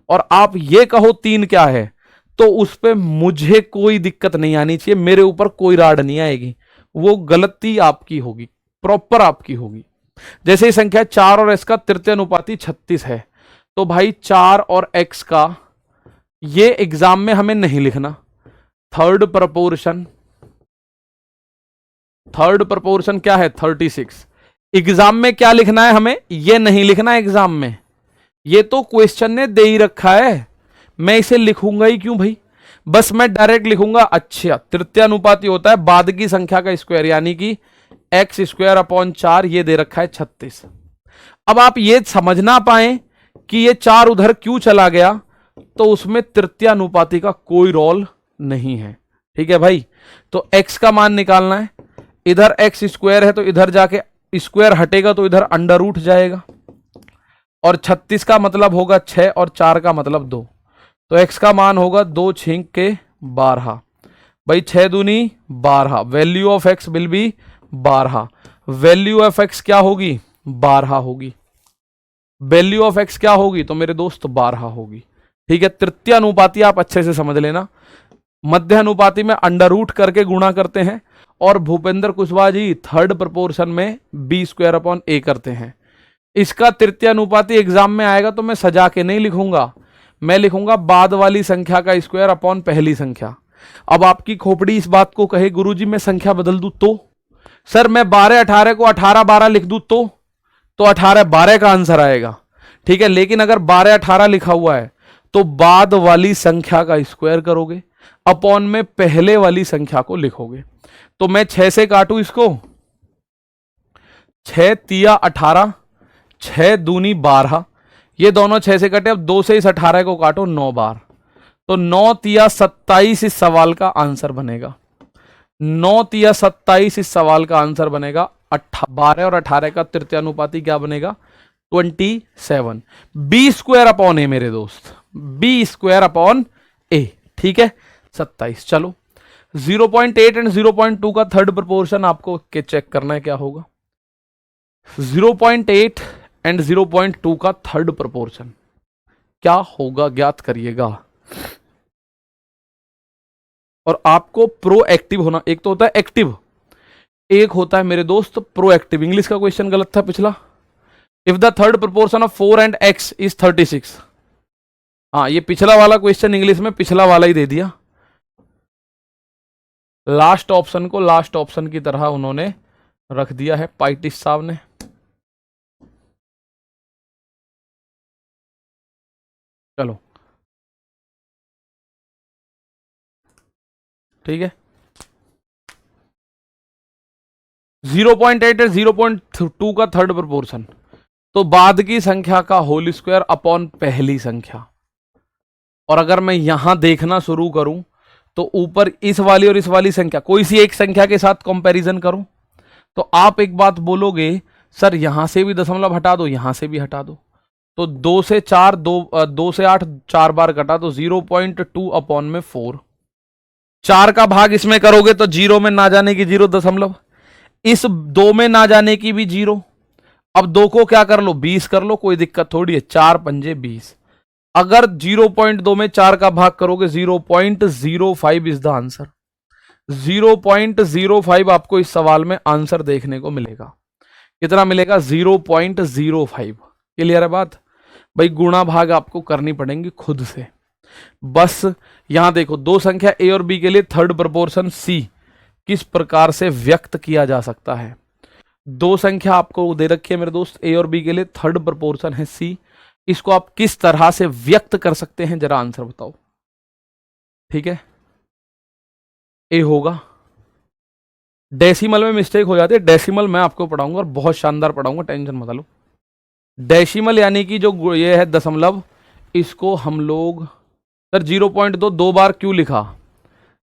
और आप ये कहो 3 क्या है, तो उस पर मुझे कोई दिक्कत नहीं आनी चाहिए, मेरे ऊपर कोई राड नहीं आएगी। वो गलती आपकी होगी, प्रॉपर आपकी होगी। जैसे ही संख्या 4 और x का तृतीय अनुपाती 36 है, तो भाई 4 और x का ये एग्जाम में हमें नहीं लिखना। थर्ड प्रपोर्शन क्या है 36। एग्जाम में क्या लिखना है हमें, ये नहीं लिखना एग्जाम में, ये तो क्वेश्चन ने दे ही रखा है, मैं इसे लिखूंगा ही क्यों भाई। बस मैं डायरेक्ट लिखूंगा, अच्छा तृतीय अनुपाती होता है बाद की संख्या का स्क्वायर, यानी कि एक्स स्क्वायर अपॉन 4, ये दे रखा है 36। अब आप ये समझ ना पाए कि ये 4 उधर क्यों चला गया, तो उसमें तृतीय अनुपाती का कोई रोल नहीं है। ठीक है भाई, तो x का मान निकालना है, इधर x स्क्वायर है तो इधर जाके स्क्वायर हटेगा तो इधर अंडर रूट जाएगा, और 36 का मतलब होगा 6 और 4 का मतलब 2, तो x का मान होगा 2 छींक के 12 भाई, 6 दूनी 12, value of x will be 12, value of x क्या होगी 12 होगी, वैल्यू ऑफ x क्या होगी तो मेरे दोस्त 12 होगी। ठीक है, तृतीय अनुपाती आप अच्छे से समझ लेना, मध्य अनुपाती में अंडर रूट करके गुणा करते हैं, और भूपेंद्र कुशवाहा जी थर्ड प्रपोर्शन में बी स्क्वायर अपॉन ए करते हैं। इसका तृतीय अनुपाती एग्जाम में आएगा तो मैं सजा के नहीं लिखूंगा, मैं लिखूंगा बाद वाली संख्या का स्क्वायर अपॉन पहली संख्या। अब आपकी खोपड़ी इस बात को कहे गुरुजी मैं संख्या बदल दूं तो, सर मैं 12 18 को 18 12 लिख दूं तो 18 12 का आंसर आएगा। ठीक है, लेकिन अगर 12 18 लिखा हुआ है तो बाद वाली संख्या का स्क्वायर करोगे, अपॉन में पहले वाली संख्या को लिखोगे। तो मैं 6 से काटू इसको, 6 तिया 18, 6 दूनी 12, ये दोनों 6 से कटे, अब 2 से इस 18 को काटो 9 बार, तो 9 तिया 27 इस सवाल का आंसर बनेगा। 9 तिया 27 इस सवाल का आंसर बनेगा। 12 और 18 का तृतीय अनुपाती क्या बनेगा 27, बी स्क्वायर अपॉन ए मेरे दोस्त, बी स्क्वायर अपॉन ए। ठीक है 27। चलो 0.8 एंड 0.2 का थर्ड प्रोपोर्शन आपको चेक करना है क्या होगा। 0.8 एंड 0.2 का थर्ड प्रोपोर्शन क्या होगा ज्ञात करिएगा। और आपको प्रोएक्टिव होना, एक तो होता है एक्टिव, एक होता है मेरे दोस्त प्रोएक्टिव। इंग्लिश का क्वेश्चन गलत था पिछला, if the third proportion of 4 and x is 36। हाँ ये पिछला वाला क्वेश्चन इंग्लिश में पिछला वाला ही दे दिया, लास्ट ऑप्शन को लास्ट ऑप्शन की तरह उन्होंने रख दिया है पाइटिस साहब ने। चलो ठीक है, 0.8 और 0.2 का थर्ड प्रोपोर्शन, तो बाद की संख्या का होल स्क्वायर अपॉन पहली संख्या। और अगर मैं यहां देखना शुरू करूं तो ऊपर इस वाली और इस वाली संख्या, कोई सी एक संख्या के साथ कंपैरिजन करूं, तो आप एक बात बोलोगे सर यहां से भी दशमलव हटा दो, यहां से भी हटा दो, तो 2 से 4 2 से 8 4 बार कटा, तो 0.2 अपॉन में 4। 4 का भाग इसमें करोगे तो 0 में ना जाने की 0 दशमलव, इस 2 में ना जाने की भी 0। अब 2 को क्या कर लो 20 कर लो, कोई दिक्कत थोड़ी है, 4 पंजे 20। अगर 0.2 में 4 का भाग करोगे 0.05 इज द आंसर। 0.05 आपको इस सवाल में आंसर देखने को मिलेगा। कितना मिलेगा 0.05। क्लियर है बात भाई, गुणा भाग आपको करनी पड़ेंगी खुद से। बस यहां देखो दो संख्या ए और बी के लिए थर्ड प्रोपोर्शन सी किस प्रकार से व्यक्त किया जा सकता है। दो संख्या आपको दे रखी है मेरे दोस्त ए और बी के लिए, थर्ड प्रोपोर्शन है सी, इसको आप किस तरह से व्यक्त कर सकते हैं जरा आंसर बताओ। ठीक है, ए होगा, डेसिमल में मिस्टेक हो जाती है, डेसिमल मैं आपको पढ़ाऊंगा और बहुत शानदार पढ़ाऊंगा, टेंशन मत लो। डेसिमल यानी कि जो ये है दशमलव, इसको हम लोग सर 0.2 दो बार क्यों लिखा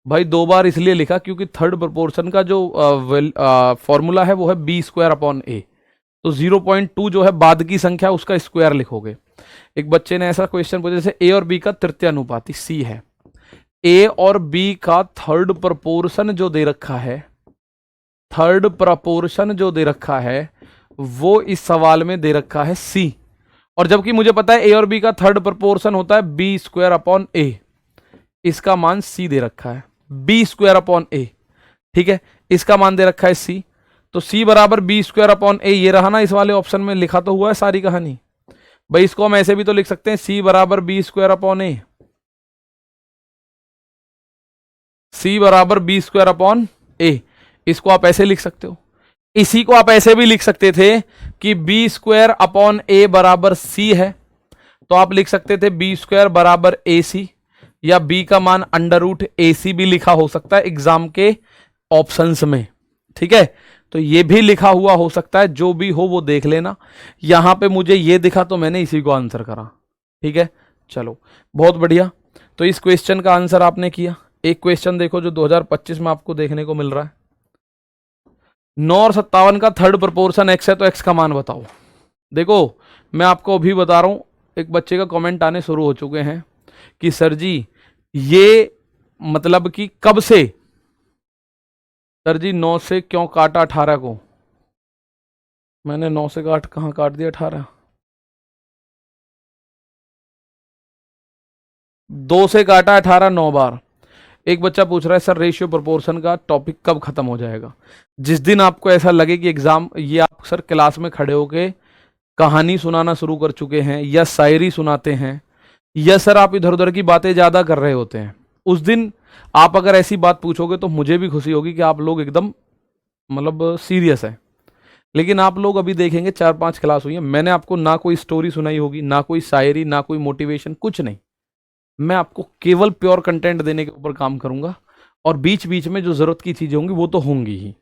भाई, 2 बार इसलिए लिखा क्योंकि थर्ड प्रोपोर्शन का जो फॉर्मूला है वो है बी स्क्वायर अपॉन ए, तो 0.2 जो है बाद की संख्या उसका स्क्वायर लिखोगे। एक बच्चे ने ऐसा क्वेश्चन पूछा जैसे ए और बी का तृतीय अनुपाती सी है, ए और बी का थर्ड प्रपोर्शन जो दे रखा है, थर्ड प्रपोर्शन जो दे रखा है वो इस सवाल में दे रखा है सी, और जबकि मुझे पता है ए और बी का थर्ड प्रपोर्शन होता है बी स्क्वायर अपॉन ए, इसका मान सी दे रखा है, बी स्क्वायर अपॉन ए, ठीक है, इसका मान दे रखा है सी, तो सी बराबर बी स्क्वायर अपॉन ए, ये रहा ना इस वाले ऑप्शन में, लिखा तो हुआ है सारी कहानी भाई। इसको हम ऐसे भी तो लिख सकते हैं, सी बराबर बी स्क्वायर अपॉन ए, सी बराबर बी स्क्वायर अपॉन ए, इसको आप ऐसे लिख सकते हो। इसी को आप ऐसे भी लिख सकते थे कि बी स्क्वायर अपॉन ए बराबर सी है, तो आप लिख सकते थे बी स्क्वायर बराबर ए सी, या बी का मान अंडर रूट ए सी भी लिखा हो सकता है एग्जाम के ऑप्शंस में, ठीक है, तो ये भी लिखा हुआ हो सकता है, जो भी हो वो देख लेना। यहां पे मुझे ये दिखा तो मैंने इसी को आंसर करा, ठीक है, चलो बहुत बढ़िया। तो इस क्वेश्चन का आंसर आपने किया। एक क्वेश्चन देखो जो 2025 में आपको देखने को मिल रहा है, 9 और 57 का थर्ड प्रोपोर्शन एक्स है, तो एक्स का मान बताओ। देखो मैं आपको अभी बता रहा हूं, एक बच्चे का कमेंट आने शुरू हो चुके हैं कि सर जी ये मतलब कि कब से, सर जी 9 से क्यों काटा 18 को, मैंने 9 से कहां काट दिया 18, 2 से काटा 18 9 बार। एक बच्चा पूछ रहा है सर रेशियो प्रोपोर्शन का टॉपिक कब खत्म हो जाएगा। जिस दिन आपको ऐसा लगे कि एग्जाम, ये आप सर क्लास में खड़े होके कहानी सुनाना शुरू कर चुके हैं या शायरी सुनाते हैं, या सर आप इधर उधर की बातें ज्यादा कर रहे होते हैं, उस दिन आप अगर ऐसी बात पूछोगे तो मुझे भी खुशी होगी कि आप लोग एकदम मतलब सीरियस है। लेकिन आप लोग अभी देखेंगे 4-5 क्लास हुई है, मैंने आपको ना कोई स्टोरी सुनाई होगी, ना कोई शायरी, ना कोई मोटिवेशन, कुछ नहीं, मैं आपको केवल प्योर कंटेंट देने के ऊपर काम करूंगा, और बीच बीच में जो जरूरत की चीजें होंगी वो तो होंगी ही।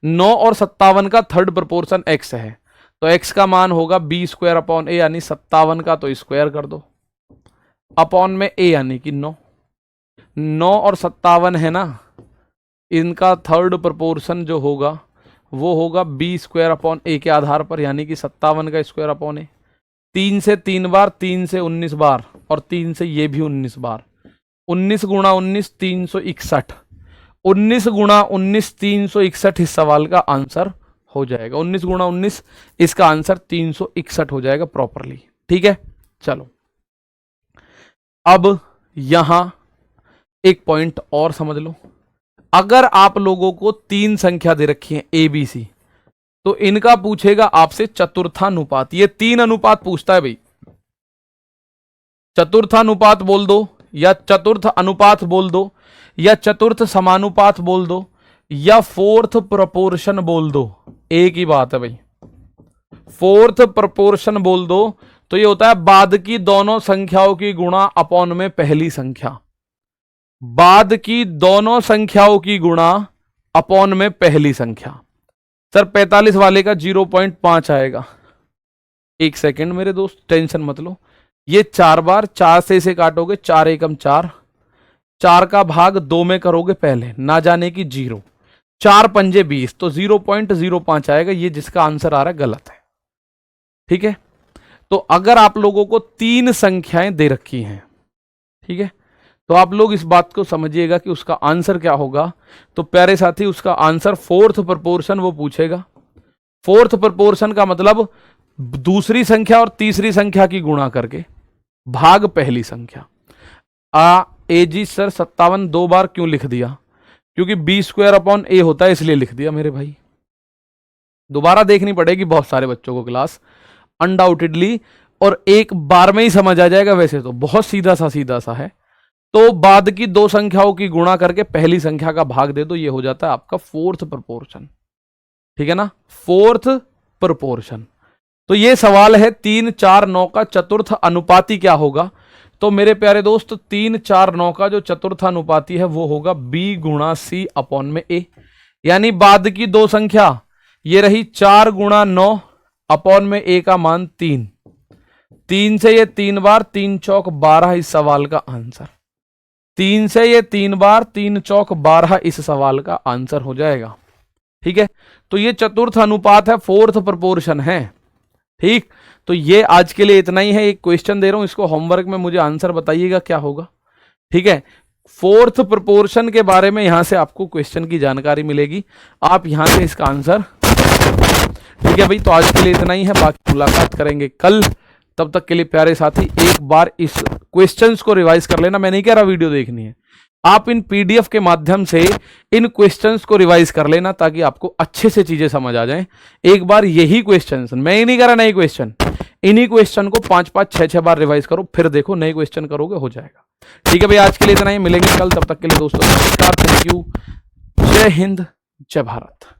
9 और 57 का थर्ड प्रोपोर्शन एक्स है, तो एक्स का मान होगा बी स्क्वायर अपॉन ए, यानी 57 का तो स्क्वायर कर दो, अपॉन में ए यानी कि 9, 9 और 57 है ना, इनका थर्ड प्रोपोर्शन जो होगा वो होगा बी स्क्वायर अपॉन ए के आधार पर, यानी कि 57 का स्क्वायर अपॉन ए, 3 से 3 बार, 3 से 19 बार, और 3 से ये भी 19 बार, 19 गुणा 19 361, 19 गुणा 19 361 इस सवाल का आंसर हो जाएगा, 19 गुणा 19 इसका आंसर 361 हो जाएगा प्रॉपरली, ठीक है। चलो अब यहां एक पॉइंट और समझ लो, अगर आप लोगों को 3 संख्या दे रखी है ए बी सी, तो इनका पूछेगा आपसे चतुर्थानुपात, ये 3 अनुपात पूछता है भाई, चतुर्थानुपात बोल दो, या चतुर्थ अनुपात बोल दो, या चतुर्थ समानुपात बोल दो, या फोर्थ प्रोपोर्शन बोल दो, एक ही बात है भाई। फोर्थ प्रोपोर्शन बोल दो तो ये होता है बाद की दोनों संख्याओं की गुणा अपॉन में पहली संख्या, बाद की दोनों संख्याओं की गुणा अपॉन में पहली संख्या। सर 45 वाले का 0.5 आएगा, एक सेकंड मेरे दोस्त टेंशन मत लो, ये 4 बार, 4 से इसे काटोगे, 4 एकम 4, 4 का भाग 2 में करोगे पहले, ना जाने की 0, 4 पंजे 20, तो 0.05 आएगा, ये जिसका आंसर आ रहा है गलत है, ठीक है। तो अगर आप लोगों को 3 संख्याएं दे रखी हैं, ठीक है, तो आप लोग इस बात को समझिएगा कि उसका आंसर क्या होगा। तो प्यारे साथी उसका आंसर फोर्थ प्रोपोर्शन वो पूछेगा। फोर्थ प्रोपोर्शन का मतलब दूसरी संख्या और तीसरी संख्या की गुणा करके भाग पहली संख्या। ए जी सर 57 2 बार क्यों लिख दिया, क्योंकि बी स्क्वायर अपॉन ए होता है इसलिए लिख दिया मेरे भाई, दोबारा देखनी पड़ेगी बहुत सारे बच्चों को क्लास अनडाउटेडली, और एक बार में ही समझ आ जाएगा, वैसे तो बहुत सीधा सा है। तो बाद की 2 संख्याओं की गुणा करके पहली संख्या का भाग दे दो, ये हो जाता है आपका फोर्थ प्रोपोर्शन, ठीक है ना, फोर्थ प्रोपोर्शन। तो ये सवाल है 3 4 9 का चतुर्थ अनुपाती क्या होगा। तो मेरे प्यारे दोस्त 3 4 9 का जो चतुर्थ अनुपाती है वो होगा बी गुणा सी अपॉन में ए, यानी बाद की 2 संख्या ये रही 4 गुणा 9 अपॉन में ए का मान 3, 3 से ये 3 बार, 3 चौक 12 इस सवाल का आंसर, 3 से ये 3 बार, 3 चौक 12 इस सवाल का आंसर हो जाएगा, ठीक है। तो ये चतुर्थ अनुपात है, फोर्थ प्रोपोर्शन है, ठीक। तो ये आज के लिए इतना ही है, एक क्वेश्चन दे रहा हूं, इसको होमवर्क में मुझे आंसर बताइएगा क्या होगा, ठीक है। फोर्थ प्रोपोर्शन के बारे में यहां से आपको क्वेश्चन की जानकारी मिलेगी, आप यहां से इसका आंसर। ठीक है भाई, तो आज के लिए इतना ही है, बाकी मुलाकात करेंगे कल। तब तक के लिए प्यारे साथी एक बार इस क्वेश्चंस को रिवाइज कर लेना। मैं नहीं कह रहा वीडियो देखनी है, आप इन पीडीएफ के माध्यम से इन क्वेश्चंस को रिवाइज कर लेना ताकि आपको अच्छे से चीजें समझ आ जाएं। एक बार यही क्वेश्चंस, मैं ही नहीं कह रहा नए क्वेश्चन, इन्हीं क्वेश्चन को 5-5, 6-6 बार रिवाइज करो, फिर देखो नए क्वेश्चन करोगे हो जाएगा। ठीक है भाई, आज के लिए इतना ही, मिलेंगे कल। तब तक के लिए दोस्तों नमस्कार, थैंक यू, जय हिंद, जय भारत।